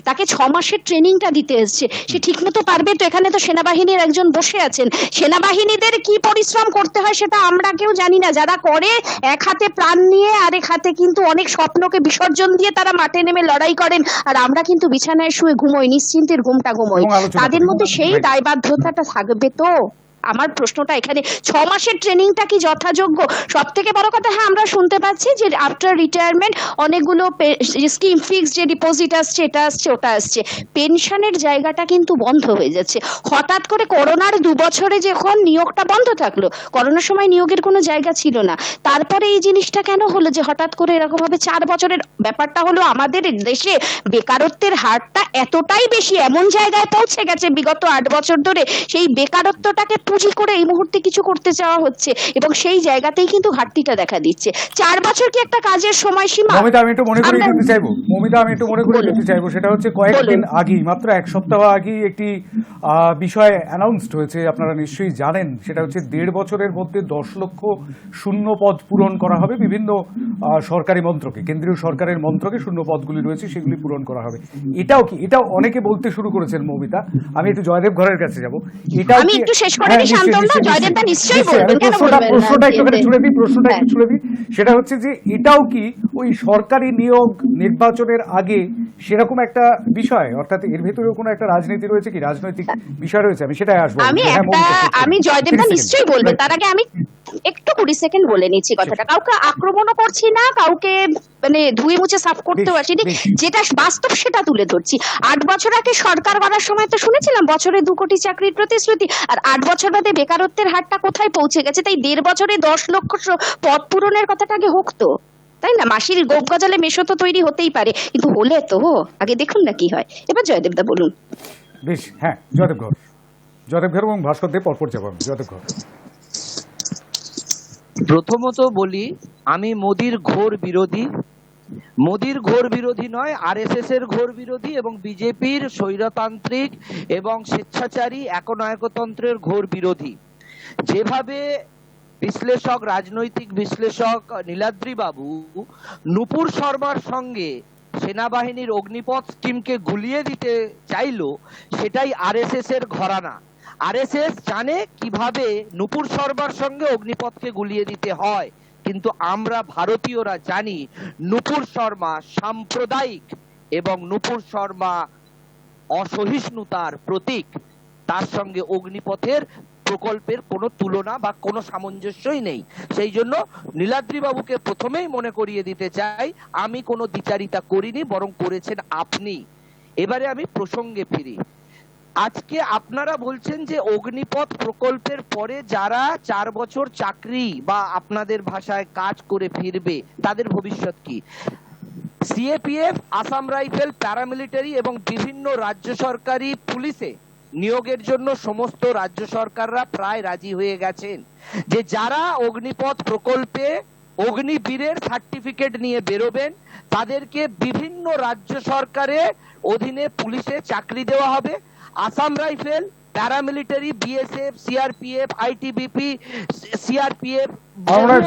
তাকে 6 মাসের ট্রেনিংটা দিতে এসছে, সে ঠিক মতো পারবে তো? এখানে তো সেনাবাহিনীর একজন বসে আছেন, সেনাবাহিনীদের কি পরিশ্রম করতে হয় সেটা আমরা কেউ জানি না। যারা করে, এক হাতে প্রাণ নিয়ে আরেক হাতে কিন্তু অনেক স্বপ্নকে বিসর্জন দিয়ে তারা মাঠে নেমে লড়াই করেন, আর আমরা কিন্তু বিছানায় শুয়ে ঘুমোই, নিশ্চিন্তের ঘুমটা ঘুমোই। তাদের মধ্যে সেই দায়বাধ্যতাটা থাকবে তো? আমার প্রশ্নটা এখানে, 6 মাসের ট্রেনিংটা কি যথাযোগ্য? সব থেকে বড় কথা, হ্যাঁ, আমরা শুনতে পাচ্ছি যে আফটার রিটায়ারমেন্ট অনেকগুলো স্কিম, ফিক্সড যে ডিপোজিট আসছে, এটা আসছে ওটা আসছে, পেনশনের জায়গাটা কিন্তু বন্ধ হয়ে যাচ্ছে। হঠাৎ করে করোনার 2 বছরে যখন নিয়োগটা বন্ধ থাকলো, করোনার সময় নিয়োগের কোনো জায়গা ছিল না, তারপরে এই জিনিসটা কেন হলো যে হঠাৎ করে এরকম ভাবে 4 বছরের ব্যাপারটা হলো? আমাদের দেশে বেকারত্বের হারটা এতটাই বেশি, এমন জায়গায় পৌঁছে গেছে বিগত 8 বছর ধরে, সেই বেকারত্বটাকে পুঁজি করে এই মুহূর্তে কিছু করতে চাওয়া হচ্ছে এবং সেই জায়গাতেই কিন্তু ঘাটতিটা দেখা দিচ্ছে। 4 বছর কি একটা কাজের সময়সীমা? মমিতা, আমি একটু মনে করিয়ে দিতে চাইবো, সেটা হচ্ছে কয়েকদিন আগেই, মাত্র 1 সপ্তাহ আগেই একটি বিষয় অ্যানাউন্সড হয়েছে, আপনারা নিশ্চয়ই জানেন। সেটা হচ্ছে 1.5 বছরের মধ্যে 10 লক্ষ শূন্য পদ পূরণ করা হবে বিভিন্ন সরকারি মন্ত্রকে, কেন্দ্রীয় সরকারের মন্ত্রকে শূন্য পদগুলি রয়েছে সেগুলি পূরণ করা হবে। এটাও কি, এটাও অনেকে বলতে শুরু করেছেন মমিতা। আমি একটু জয়দেব ঘরের কাছে যাবো। এটাও আমি একটু শেষ করে দিই শান্তনদা, জয়দেবদা নিশ্চয়ই বলবেন, কেন বলবেন না? প্রশ্নটা একটু ছুড়ে দিই। সেটা হচ্ছে যে এটাও কি ওই সরকারি নিয়োগ নির্বাচনের আগে সেরকম একটা বিষয়, অর্থাৎ এর ভিতরেও কোনো একটা রাজনীতি রয়েছে কি, রাজনৈতিক বিষয় রয়েছে? আমি সেটাই আসবো। আমি জয়দেবদা নিশ্চয়ই বলবেন, তার আগে আমি একটু 20 সেকেন্ড বলে নিচ্ছি কথাটা। কাউকে আক্রমণও করছি না, কাউকে মানে ধুয়ে মুছে সাফ করতেও আসিনি, যেটা বাস্তব সেটা তুলে ধরছি। 8 বছর আগে সরকার করার সময় তো শুনেছিলাম বছরে 2 কোটি চাকরির প্রতিশ্রুতি, আর 8 বছর বাদে বেকারত্বের হারটা কোথায় পৌঁছে গেছে? তাই 1.5 বছরে 10 লক্ষ পদ পূরণের কথাটা আগে হোক তো, তাই না? মাসির গোপ গজালে মেশো তো তৈরি হতেই পারে, কিন্তু হলে তো আগে দেখুন না কি হয়। এবার জয়দেবদা বলুন। বেশ, হ্যাঁ, জয়দেব ঘর এবং ভাস্কর দেব পরপর যাবো। জয়দেব ঘর। প্রথমত বলি, আমি মোদির ঘোর বিরোধী নয়, আরএসএস এর ঘোর বিরোধী এবং বিজেপির স্বৈরতান্ত্রিক এবং স্বেচ্ছাচারী একনায়কতন্ত্রের ঘোর বিরোধী। যেভাবে বিশ্লেষক, রাজনৈতিক বিশ্লেষক নীলাদ্রি বাবু নূপুর শর্মার সঙ্গে সেনাবাহিনীর অগ্নিপথ স্কিমকে গুলিয়ে দিতে চাইলো, সেটাই আরএসএস এর ঘরানা। আরএসএস জানে কিভাবে নূপুর শর্মার সঙ্গে অগ্নিপথকে গুলিয়ে দিতে হয়, কিন্তু আমরা ভারতীয়রা জানি নূপুর শর্মা সাম্প্রদায়িক এবং নূপুর শর্মা অসহিষ্ণুতার প্রতীক। তার সঙ্গে অগ্নিপথের প্রকল্পের কোনো তুলনা বা কোনো সামঞ্জস্যই নেই। সেই জন্য নীলাদ্রি বাবুকে প্রথমেই মনে করিয়ে দিতে চাই, আমি কোনো দ্বিচারিতা করিনি, বরং করেছেন আপনি। এবারে আমি প্রসঙ্গে ফিরি। আজকে আপনারা বলছেন যে অগ্নিপথ প্রকল্পের পরে যারা 4 বছর চাকরি বা আপনাদের ভাষায় কাজ করে ফিরবে তাদের ভবিষ্যৎ কি? সিএপিএফ, আসাম রাইফেল, প্যারামিলিটারি এবং বিভিন্ন রাজ্য সরকারি পুলিশে নিয়োগের জন্য সমস্ত রাজ্য সরকাররা প্রায় রাজি হয়ে গেছেন যে যারা অগ্নিপথ প্রকল্পে অগ্নিবীরের সার্টিফিকেট নিয়ে বেরোবেন তাদেরকে বিভিন্ন রাজ্য সরকারের অধীনে পুলিশে চাকরি দেওয়া হবে। Assam rifle, paramilitary, BSF, CRPF, ITBP, CRPF,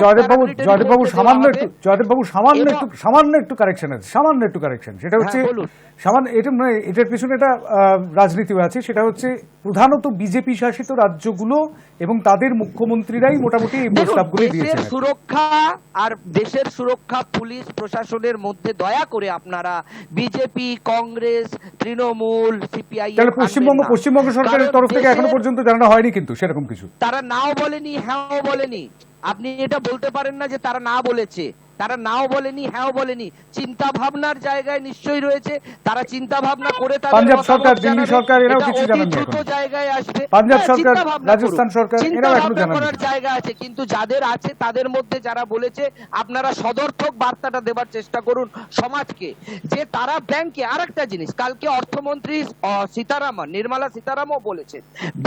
জয়দেববাবু সামান্য একটু কারেকশন আছে, সামান্য একটু কারেকশন। সেটা হচ্ছে সামান্য, এটা নয়, এটার পিছনে একটা রাজনীতিও আছে। সেটা হচ্ছে প্রধানত বিজেপি শাসিত রাজ্যগুলো এবং তাদের মুখ্যমন্ত্রীরাই মোটামুটি এই প্রস্তাবগুলো দিয়েছেন। সুরক্ষা আর দেশের সুরক্ষা পুলিশ প্রশাসনের মধ্যে দয়া করে আপনারা বিজেপি, কংগ্রেস, তৃণমূল, সিপিআই পশ্চিমবঙ্গ সরকারের তরফ থেকে এখনো পর্যন্ত জানানো হয়নি কিন্তু সেরকম কিছু। তারা নাও বলেনি, হ্যাঁও বলেনি। আপনি এটা বলতে পারেন না যে তারা না বলেছে। তারা নাও বলেনি, হ্যাঁও বলেনি। চিন্তা ভাবনার জায়গায় নিশ্চয়ই রয়েছে, তারা চিন্তা ভাবনা করে পাঞ্জাব সরকার, দিল্লি সরকার এরাও কিছু জানাননি এখন। জায়গায় আসবে পাঞ্জাব সরকার, রাজস্থান সরকার এরাও এখনো জানাননি। করার জায়গা আছে, কিন্তু যাদের আছে তাদের মধ্যে যারা বলেছে আপনারা সদর্থক বার্তাটা দেবার চেষ্টা করুন সমাজকে, যে তারা ব্যাংকে আরেকটা জিনিস, কালকে অর্থমন্ত্রী সীতারামন, নির্মলা সীতারামও বলেছে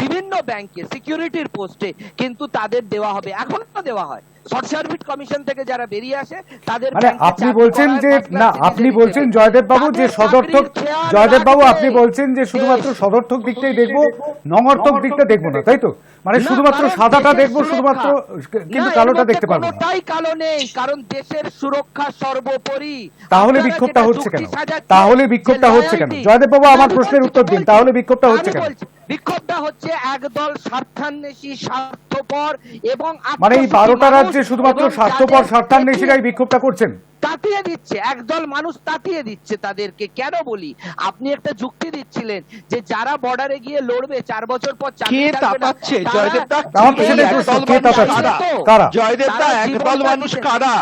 বিভিন্ন ব্যাংকে সিকিউরিটির পোস্টে কিন্তু তাদের দেওয়া হবে, এখনো দেওয়া হয়। শর্ট সার্কিট কমিশন থেকে যারা বেরিয়ে আসে তাদের, মানে আপনি বলছেন যে না, আপনি বলছেন জয়দেব বাবু যে সদর্থক, জয়দেব বাবু আপনি বলছেন যে শুধুমাত্র সদর্থক দিকটাই দেখবো, নঙর্থক দিকটা দেখবো না, তাই তো? মানে শুধুমাত্র সাদাটা দেখবো শুধুমাত্র, কিন্তু কালোটা দেখতে পারবো না। কোনোটাই কালো নেই, কারণ দেশের সুরক্ষা সর্বোপরি। তাহলে বিক্ষোভটা হচ্ছে কেন? তাহলে বিক্ষোভটা হচ্ছে কেন? জয়দেব বাবু আমার প্রশ্নের উত্তর দিন, তাহলে বিক্ষোভটা হচ্ছে কেন? বিক্ষোভটা হচ্ছে একদল স্বার্থান্বেষী, স্বার্থপর এবং মানে এই 12টা রাজ্যে শুধুমাত্র স্বার্থপর স্বার্থান্বেষীরাই বিক্ষোভটা করছেন, তাতিয়ে দিচ্ছে, একদল মানুষ তাতিয়ে দিচ্ছে তাদেরকে। কেন বলি, আপনি একটা যুক্তি দিচ্ছিলেন যে যারা বর্ডারে গিয়ে লড়বে 4 বছর পর কে তাতাচ্ছে? জয়দেবদা, জয়দেবদা একদল মানুষ কারা?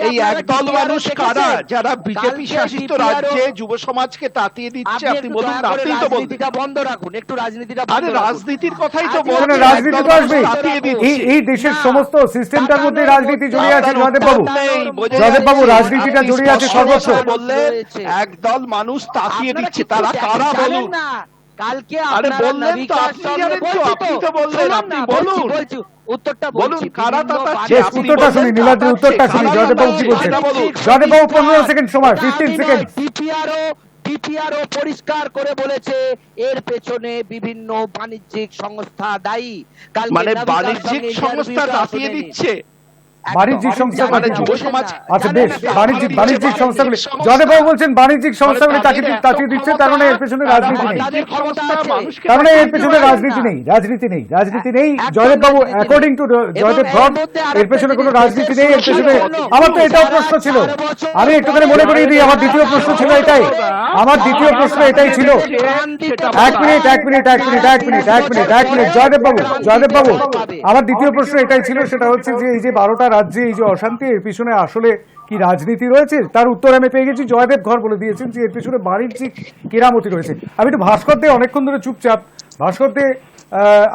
এই একদল মানুষ কারা যারা বিজেপি শাসিত রাজ্যে যুব সমাজকে তাতিয়ে দিচ্ছে? আপনি বলুন, আপনি তো রাজনীতিটা বন্ধ রাখুন, একটু রাজনীতিটা বন্ধ আরে রাখুন। রাজনীতির কথাই তো মানে বলছেন, রাজনীতি তো আসবে, এই দেশের সমস্ত সিস্টেমটার মধ্যে রাজনীতি জড়িয়ে আছে জয়দেব বাবু। জয়দেব বাবু, রাজনীতিটা জড়িয়ে আছে সর্বস্ব। বললেন একদল মানুষ তাকিয়ে দিচ্ছে, তারা কারা বলুন? কালকে আরে বললেন তো, আপনি জানেন তো, আপনি তো বললেন, আপনি বলুন, উত্তরটা বলুন কারা তাতাচ্ছে? উত্তরটা শুনি, নীলাদ্রি উত্তরটা শুনি। জয়দেব বাবু কি বলছেন? জয়দেব বাবু 15 সেকেন্ড সময়, 15 সেকেন্ড। ডিপিআরও পরিষ্কার করে বলেছে এর পেছনে বিভিন্ন বাণিজ্যিক সংস্থা দায়ী। মানে বাণিজ্যিক সংস্থা তাতিয়ে দিচ্ছে? বাণিজ্যিক সংস্থা মানে যুব সমাজ? আচ্ছা বেশ, বাণিজ্যিক সংস্থাগুলি, জয়দেব বাবু বলছেন বাণিজ্যিক সংস্থাগুলি তাকিয়ে দিচ্ছে, তার মানে এর পেছনে রাজনীতি নেই, তার মানে এর পেছনে রাজনীতি নেই, রাজনীতি নেই। জয়দেব বাবু, অ্যাকর্ডিং টু জয়দেব ভট, এর পেছনে কোনো রাজনীতি নেই। এর পেছনে আমার তো এটাও প্রশ্ন ছিল, আমি একটুখানি মনে করিয়ে দিই, আমার দ্বিতীয় প্রশ্ন ছিল এটাই, আমার দ্বিতীয় প্রশ্ন এটাই ছিল। এক মিনিট, জয়দেব বাবু, আমার দ্বিতীয় প্রশ্ন এটাই ছিল, সেটা হচ্ছে যে এই যে 12টা রাজ্যে এই যে অশান্তি, এর পিছনে আসলে কি রাজনীতি রয়েছে? তার উত্তর আমি পেয়ে গেছি, জয়দেব ঘর বলে দিয়েছেন যে এর পিছনে বাণিজ্যিক কেরামতি রয়েছে। আমি একটু ভাস্কর দে অনেকক্ষণ ধরে চুপচাপ, ভাস্কর দে,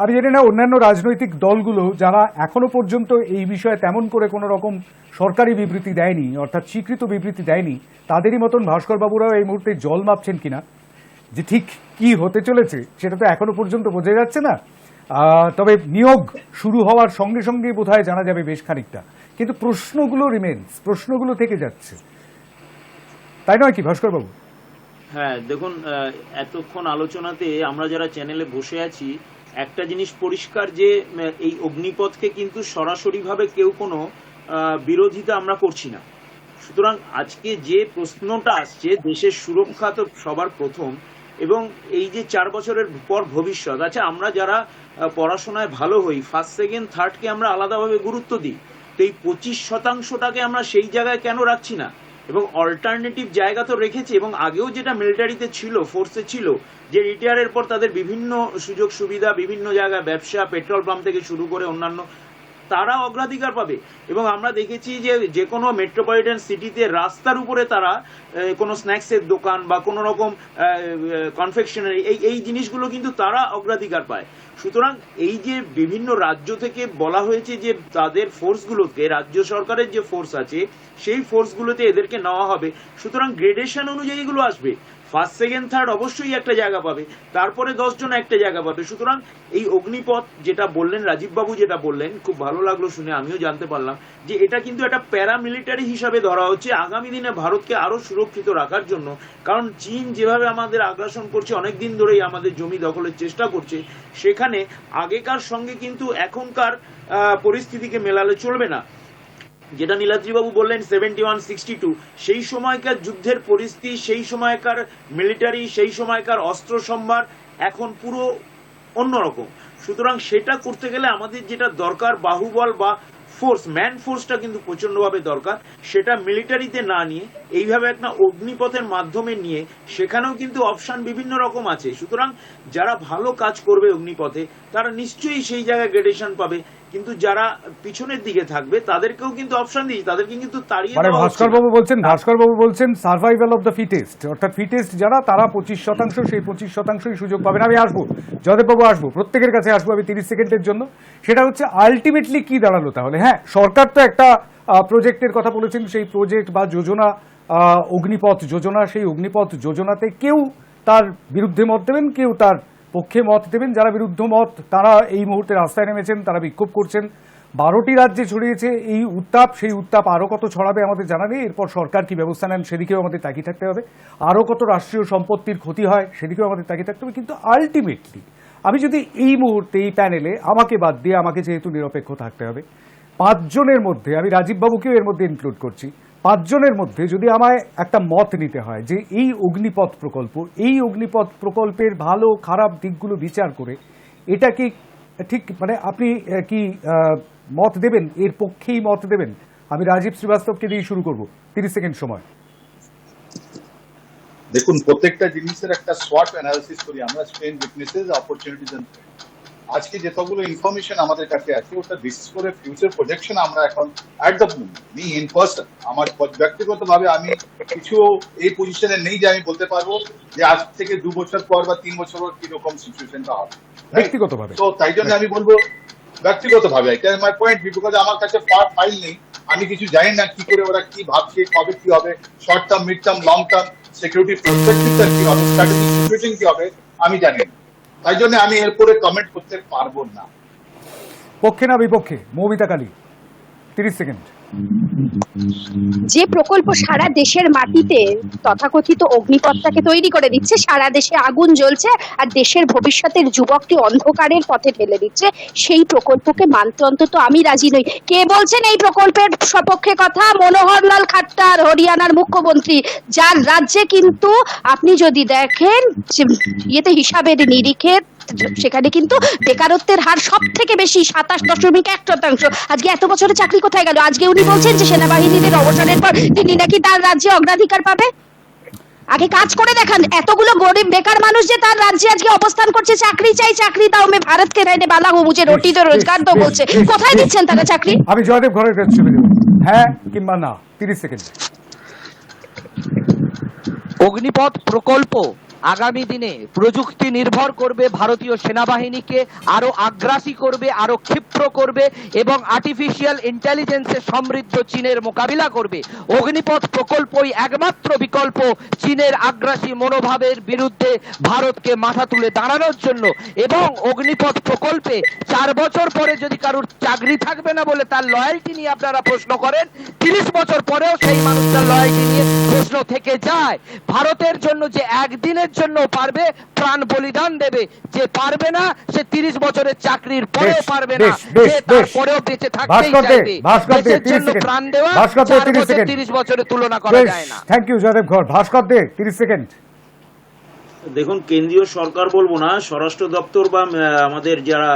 আমি জানি না অন্যান্য রাজনৈতিক দলগুলো যারা এখনো পর্যন্ত এই বিষয়ে তেমন করে কোনো রকম সরকারি বিবৃতি দেয়নি, অর্থাৎ স্বীকৃত বিবৃতি দেয়নি, তাদেরই মতন ভাস্কর বাবুরাও এই মুহূর্তে জল মাপছেন কিনা যে ঠিক কি হতে চলেছে সেটা তো এখনো পর্যন্ত বোঝা যাচ্ছে না। তবে নিয়োগ শুরু হওয়ার সঙ্গে সঙ্গে বোধহয় জানা যাবে বেশ খানিকটা, কিন্তু প্রশ্নগুলো রিমেন্স, প্রশ্নগুলো থেকে যাচ্ছে, তাই নয় কি ভাস্কর বাবু? হ্যাঁ দেখুন, এতক্ষণ আলোচনাতে আমরা যারা চ্যানেলে বসে আছি একটা জিনিস পরিষ্কার যে এই অগ্নিপথকে কিন্তু সরাসরিভাবে কেউ কোনো বিরোধিতা আমরা করছি না। সুতরাং আজকে যে প্রশ্নটা আসছে, দেশের সুরক্ষা তো সবার প্রথম, এবং এই যে 4 বছরের পর ভবিষ্যৎ, আচ্ছা আমরা যারা পড়াশোনায় ভালো হই, ফার্স্ট সেকেন্ড থার্ডকে আমরা আলাদাভাবে গুরুত্ব দিই, তো এই 25%টাকে আমরা সেই জায়গায় কেন রাখছি না? এবং অল্টারনেটিভ জায়গা তো রেখেছি, এবং আগেও যেটা মিলিটারিতে ছিল, ফোর্সে ছিল, যে রিটায়ারের পর তাদের বিভিন্ন সুযোগ সুবিধা, বিভিন্ন জায়গায় ব্যবসা, পেট্রোল পাম্প থেকে শুরু করে অন্যান্য, তারা অগ্রাধিকার পাবে। এবং আমরা দেখেছি যে কোনো মেট্রোপলিটন সিটিতে রাস্তার উপরে তারা কোনো স্ন্যাক্সের দোকান বা কোনো রকম কনফেকশনারি, এই জিনিসগুলো কিন্তু তারা অগ্রাধিকার পায়। সুতরাং এই যে বিভিন্ন রাজ্য থেকে বলা হয়েছে যে তাদের ফোর্সগুলোকে, রাজ্য সরকারের যে ফোর্স আছে সেই ফোর্সগুলোতে এদেরকে নেওয়া হবে, সুতরাং গ্রেডেশন অনুযায়ী এগুলো আসবে। ফার্স্ট সেকেন্ড থার্ড অবশ্যই একটা জায়গা পাবে, তারপরে 10 জন একটা জায়গা পাবে। সুতরাং এই অগ্নিপথ যেটা বললেন, রাজীববাবু যেটা বললেন, খুব ভালো লাগলো শুনে, আমিও জানতে পারলাম যে এটা কিন্তু একটা প্যারামিলিটারি হিসাবে ধরা হচ্ছে আগামী দিনে ভারতকে আরো সুরক্ষিত রাখার জন্য। কারণ চীন যেভাবে আমাদের আগ্রাসন করছে, অনেকদিন ধরেই আমাদের জমি দখলের চেষ্টা করছে, সেখানে আগেকার সঙ্গে কিন্তু এখনকার পরিস্থিতিকে মেলালে চলবে না। যেটা নীলাদ্রিবাবু বললেন 71-62, সেই সময়কার যুদ্ধের পরিস্থিতি, সেই সময়কার মিলিটারি, সেই সময়কার অস্ত্র সম্ভার এখন পুরো অন্যরকম। সুতরাং সেটা করতে গেলে আমাদের যেটা দরকার, বাহুবল বা ফোর্স, ম্যান ফোর্সটা কিন্তু প্রচন্ডভাবে দরকার। সেটা মিলিটারিতে না নিয়ে এইভাবে একটা অগ্নিপথের মাধ্যমে নিয়ে, সেখানেও কিন্তু অপশন বিভিন্ন রকম আছে। সুতরাং যারা ভালো কাজ করবে অগ্নিপথে, তারা নিশ্চয়ই সেই জায়গায় গ্রেডেশন পাবে, কিন্তু যারা পিছনের দিকে থাকবে তাদেরকেও কিন্তু অপশন দিই, তাদেরকে কিন্তু তাড়িয়ে মানে দেওয়া হচ্ছে না। ভাস্করবাবু বলছেন সার্ভাইভাল অফ দ্য ফিটেস্ট, অর্থাৎ ফিটেস্ট যারা, তারা 25%, সেই 25%ই সুযোগ পাবেন। আমি আসবো, জয়দেববাবু আসবো, প্রত্যেকের কাছে আসবো আমি 30 সেকেন্ডের জন্য। সেটা হচ্ছে আলটিমেটলি কি দাঁড়ালো তাহলে? হ্যাঁ, সরকার তো একটা প্রজেক্টের কথা বলেছেন, সেই প্রজেক্ট বা যোজনা, অগ্নিপথ যোজনা, সেই অগ্নিপথ যোজনাতে কেউ তার বিরুদ্ধে মত দেবেন, কেউ তার পক্ষে মত দেবেন। যারা বিরুদ্ধ মত, তারা এই মুহূর্তে রাস্তায় নেমেছেন, তারা বিক্ষোভ করছেন। 12টি রাজ্যে ছড়িয়েছে এই উত্তাপ, সেই উত্তাপ আরও কত ছড়াবে আমাদের জানা নেই। এরপর সরকার কি ব্যবস্থা নেন সেদিকেও আমাদের তাকিয়ে থাকতে হবে। আরও কত রাষ্ট্রীয় সম্পত্তির ক্ষতি হয় সেদিকেও আমাদের তাকিয়ে থাকতে হবে। কিন্তু আলটিমেটলি আমি যদি এই মুহূর্তে এই প্যানেলে, আমাকে বাদ দিয়ে, আমাকে যেহেতু নিরপেক্ষ থাকতে হবে, 5 জনের মধ্যে, আমি রাজীববাবুকেও এর মধ্যে ইনক্লুড করছি, 5 জনের মধ্যে যদি আমায় একটা মত নিতে হয় যে এই অগ্নিপথ প্রকল্পের ভালো খারাপ দিকগুলো বিচার করে এটা কি ঠিক, মানে আপনি কি মত দেবেন, এর পক্ষেই মত দেবেন? আমি রাজীব শ্রীবাস্তবকে দিয়ে শুরু করব, 30 সেকেন্ড সময়। দেখুন, প্রত্যেকটা জিনিসের একটা SWOT অ্যানালিসিস করি আমরা, strength, weaknesses, opportunities and threat. আজকে যতগুলো ইনফরমেশন আমাদের কাছে আছে, ওটা বিশেষ করে ফিউচার প্রজেকশন আমরা এখন at the moment, me in person, আমার ব্যক্তিগতভাবে আমি কিছু এই পজিশনে নেই যে আমি বলতে পারবো যে আজ থেকে 2 বছর পর বা 3 বছর পর কিরকম সিচুয়েশনটা হবে ব্যক্তিগতভাবে। তো তাই জন্য আমি বলবো ব্যক্তিগতভাবে, এটা মাই পয়েন্ট, বিকজ আমার কাছে ফাইল নেই, আমি কিছু জানি না কি করে ওরা কি ভাবছে, কবে কি হবে, short term, mid term, long term security পার্সপেক্টিভটা কি হবে, স্ট্র্যাটেজিক সিচুয়েশন কি হবে, আমি জানি না। তাই জন্য আমি এরপরে কমেন্ট করতে পারবো না। পক্ষে না বিপক্ষে, মৌমিতা কালী, 30 সেকেন্ড। যে প্রকল্প সারা দেশের মাটিতে তথাকথিত অগ্নিপথটাকে তৈরি করে দিচ্ছে, সারা দেশে আগুন জ্বলছে আর দেশের ভবিষ্যতের যুবককে অন্ধকারের পথে ঠেলে দিচ্ছে, সেই প্রকল্পকে মানতে অন্তত আমি রাজি নই। কে বলছেন এই প্রকল্পের সপক্ষে কথা? মনোহরলাল খাট্টার, হরিয়ানার মুখ্যমন্ত্রী, যার রাজ্যে কিন্তু আপনি যদি দেখেন ইয়েতে হিসাবের নিরিখে, সেখানে কিন্তু বেকারত্বের হার সব থেকে বেশি, 27.1%। আজকে এত বছরের চাকরি কোথায় গেল? আজকে উনি বলছেন যে সেনাবাহিনীর অবসরের পর তিনি নাকি তার রাজ্যে অগ্রাধিকার পাবে। আগে কাজ করে দেখান। এতগুলো গরিব বেকার মানুষ যে তার রাজ্যে আজকে অবস্থান করছে, চাকরি চাই, চাকরি দাও, মে ভারত কে रहने वाला हूं, मुझे रोटी दो, रोजगार दो বলছে, কোথায় দিচ্ছেন তারা চাকরি? আমি জয়দেব ঘরের কাছে চলে যাব, হ্যাঁ কিংবা না, 30 সেকেন্ড। অগ্নিপথ প্রকল্প আগামী দিনে প্রযুক্তি নির্ভর করবে, ভারতীয় সেনাবাহিনীকে আরো আগ্রাসী করবে, আরো ক্ষিপ্র করবে এবং আর্টিফিশিয়াল ইন্টেলিজেন্সে সমৃদ্ধ চীনের মোকাবিলা করবে। অগ্নিপথ প্রকল্পই একমাত্র বিকল্প চীনের আগ্রাসী মনোভাবের বিরুদ্ধে ভারতকে মাথা তুলে দাঁড়ানোর জন্য। এবং অগ্নিপথ প্রকল্পে 4 বছর পরে যদি কারোর চাকরি থাকবে না বলে তার লয়্যালটি নিয়ে আপনারা প্রশ্ন করেন, 30 বছর পরেও সেই মানুষটার লয়্যালটি নিয়ে প্রশ্ন থেকে যায়। ভারতের জন্য যে একদিনের জন্য পারবে প্রাণ বলিদান দেবে, যে পারবে না সে 30 বছরের চাকরির পরেও পারবে না, সে তারপরেও বেঁচে থাকতেই চাইবে। দেশের জন্য প্রাণ দেওয়া 4 বছর 30 বছরের তুলনা করা যায় না। থ্যাংক ইউ জয়দেব ঘর। ভাস্কর দে 30 সেকেন্ড। দেখুন, কেন্দ্রীয় সরকার বলবো না, স্বরাষ্ট্র দপ্তর বা আমাদের যারা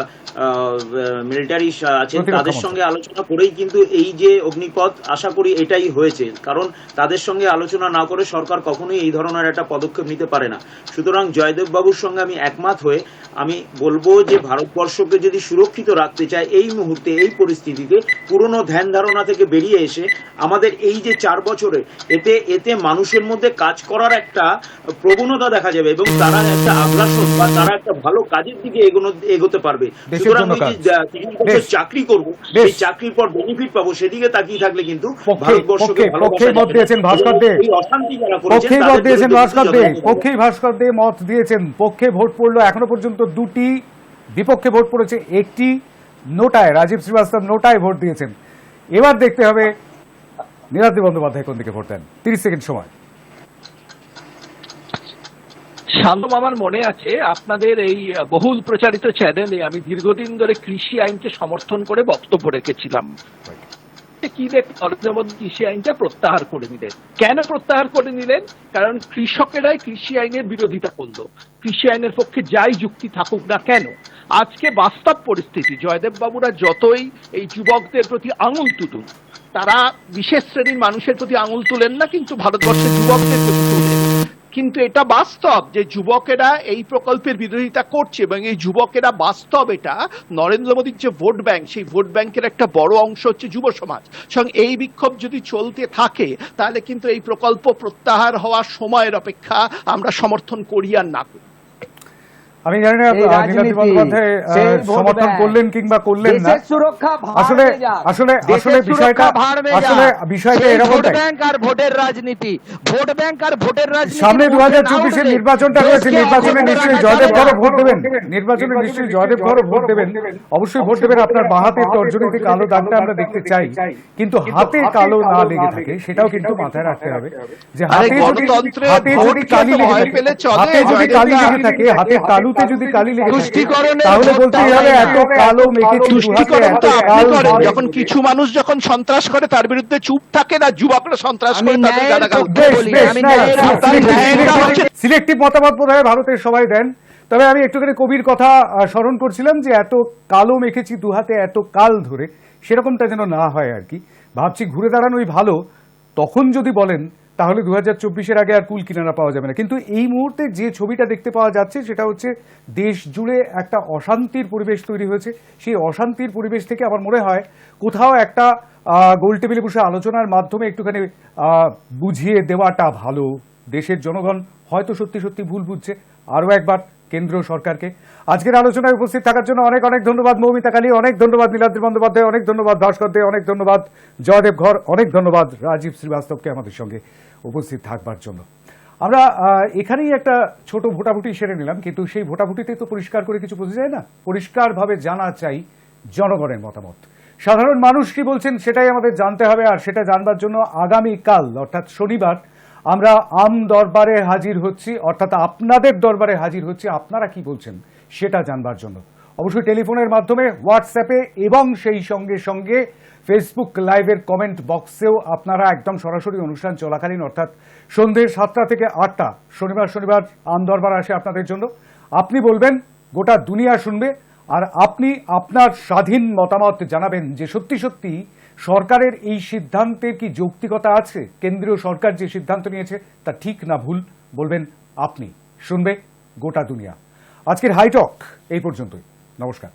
মিলিটারি আছেন তাদের সঙ্গে আলোচনা করেই কিন্তু এই যে অগ্নিপথ, আশা করি এটাই হয়েছে। কারণ তাদের সঙ্গে আলোচনা না করে সরকার কখনোই এই ধরনের একটা পদক্ষেপ নিতে পারে না। সুতরাং জয়দেব বাবুর সঙ্গে আমি একমত হয়ে আমি বলবো যে ভারতবর্ষকে যদি সুরক্ষিত রাখতে চায় এই মুহূর্তে এই পরিস্থিতিতে, পুরনো ধ্যান ধারণা থেকে বেরিয়ে এসে আমাদের এই যে 4 বছরে এতে মানুষের মধ্যে কাজ করার একটা প্রবণতা দেখা যাবে এবং তারা একটা আগ্রাসন বা তারা একটা ভালো কাজের দিকে এগোতে পারবে। সুতরাং চাকরি করবো, সেই চাকরির পর বেনিফিট পাবো, সেদিকে তাকিয়ে থাকলে কিন্তু ভারতবর্ষকে ভাস্কর দে মত দিয়েছেন। পক্ষে ভোট পড়লো এখনো পর্যন্ত 2টি, বিপক্ষে ভোট পড়েছে 1টি, নোটায় রাজীব শ্রীবাস্তব নোটায় ভোট দিয়েছেন। এবার দেখতে হবে নীলাদ্রি বন্দ্যোপাধ্যায় কোন দিকে ভোট দেন। 30 সেকেন্ড সময়। শান্তম, আমার মনে আছে আপনাদের এই বহুল প্রচারিত চ্যানেলে আমি দীর্ঘদিন ধরে কৃষি আইনকে সমর্থন করে বক্তব্য রেখেছিলাম। কি দেখে নরেন্দ্র মোদী কৃষি আইনটা প্রত্যাহার করে নিলেন। কেন প্রত্যাহার করে নিলেন? কারণ কৃষকেরাই কৃষি আইনের বিরোধিতা করলো। কৃষি আইনের পক্ষে যাই যুক্তি থাকুক না কেন, আজকে বাস্তব পরিস্থিতি, জয়দেব বাবুরা যতই এই যুবকদের প্রতি আঙুল তুলুন, তারা বিশেষ শ্রেণীর মানুষের প্রতি আঙুল তুলেন না, কিন্তু ভারতবর্ষের যুবকদের প্রতি তুলেন। কিন্তু এটা বাস্তব যে যুবকেরা এই প্রকল্পের বিরোধিতা করছে এবং এই যুবকেরা বাস্তব, এটা নরেন্দ্র মোদীর যে ভোট ব্যাংক, সেই ভোট ব্যাংকের একটা বড় অংশ হচ্ছে যুব সমাজ। সঙ্গে এই বিক্ষোভ যদি চলতে থাকে তাহলে কিন্তু এই প্রকল্প প্রত্যাহার হওয়ার সময়ের অপেক্ষা আমরা সমর্থন করি আর না করি। আমি জানি না নীলাদ্রি বন্দ্যোপাধ্যায় সমর্থন করলেন কিংবা করলেন না। আসলে আসলে আসলে বিষয়টা এরকম, ভোট ব্যাংক আর ভোটের রাজনীতি, ভোট ব্যাংক আর ভোটের রাজনীতি। সামনে 2024-এর নির্বাচনটা রয়েছে, নির্বাচনে নিশ্চয়ই জয়দেব ঘরও ভোট দেবেন, নির্বাচনে নিশ্চয়ই জয়দেব ঘরও ভোট দেবেন, অবশ্যই ভোট দেবেন। আপনার বাঁ হাতের তর্জনীতে কালো দাগটা আমরা দেখতে চাই, কিন্তু হাতে কালো না লেগে থাকে সেটাও কিন্তু মাথায় রাখতে হবে যে হাতে যদি কালি লেগে থাকে, হাতের তালুতে যদি কালি লেগে থাকে তাহলে বলতেই হবে এত কালো মেখেছি। যখন কিছু মানুষ যখন সন্ত্রাস করে তার বিরুদ্ধে চুপ থাকে না, যুবকরা সন্ত্রাস করে তাদের গালাগাল। সিলেক্টিভ মতামত বোধহয় ভারতের সবাই দেন। তবে আমি একটুখানি কবির কথা স্মরণ করছিলাম যে এত কালো মেখেছি দু হাতে এত কাল ধরে, সেরকমটা যেন না হয় আর কি। ভাবছি ঘুরে দাঁড়ানোই ভালো। তখন যদি বলেন তাহলে 2024-এর আগে আর কুল কিনারা পাওয়া যাবে না। কিন্তু এই মুহূর্তে যে ছবিটা দেখতে পাওয়া যাচ্ছে সেটা হচ্ছে দেশ জুড়ে একটা অশান্তির পরিবেশ তৈরি হয়েছে। সেই অশান্তির পরিবেশ থেকে আমার মনে হয় কোথাও একটা গোল টেবিলে বসে আলোচনার মাধ্যমে একটুখানি বুঝিয়ে দেওয়াটা ভালো। দেশের জনগণ হয়তো সত্যি সত্যি ভুল বুঝছে। আরও একবার কেন্দ্র সরকারকে আজকের আলোচনায় উপস্থিত থাকার জন্য অনেক অনেক ধন্যবাদ মৌমিতা কালী, অনেক ধন্যবাদ নীলাদ্রি বন্দ্যোপাধ্যায়, অনেক ধন্যবাদ ভাস্কর দে, অনেক ধন্যবাদ জয়দেব ঘর, অনেক ধন্যবাদ রাজীব শ্রীবাস্তবকে আমাদের সঙ্গে উপস্থিত থাকবার জন্য। আমরা এখানেই একটা ছোট ভোটাভুটি সেরে নিলাম, কিন্তু সেই ভোটাভুটিতে তো পরিষ্কার করে কিছু বোঝা যায় না। পরিষ্কারভাবে জানা চাই জনগণের মতামত। সাধারণ মানুষ কি বলছেন সেটাই আমাদের জানতে হবে। আর সেটা জানবার জন্য আগামীকাল অর্থাৎ শনিবার আমরা আম দরবারে হাজির হচ্ছি, অর্থাৎ আপনাদের দরবারে হাজির হচ্ছি। আপনারা কি বলছেন সেটা জানবার জন্য অবশ্যই টেলিফোনের মাধ্যমে, হোয়াটসঅ্যাপে এবং সেই সঙ্গে সঙ্গে ফেসবুক লাইভের কমেন্ট বক্সেও আপনারা একদম সরাসরি অনুষ্ঠান চলাকালীন অর্থাৎ সন্ধ্যে 7টা থেকে 8টা শনিবার আম দরবার আসে আপনাদের জন্য। আপনি বলবেন, গোটা দুনিয়া শুনবে, আর আপনি আপনার স্বাধীন মতামত জানাবেন যে সত্যি সত্যি সরকারের এই সিদ্ধান্তের কি যৌক্তিকতা আছে, কেন্দ্রীয় সরকার যে সিদ্ধান্ত নিয়েছে তা ঠিক না ভুল বলবেন আপনি, শুনবে গোটা দুনিয়া। আজকের হাইটক এই পর্যন্তই। নমস্কার।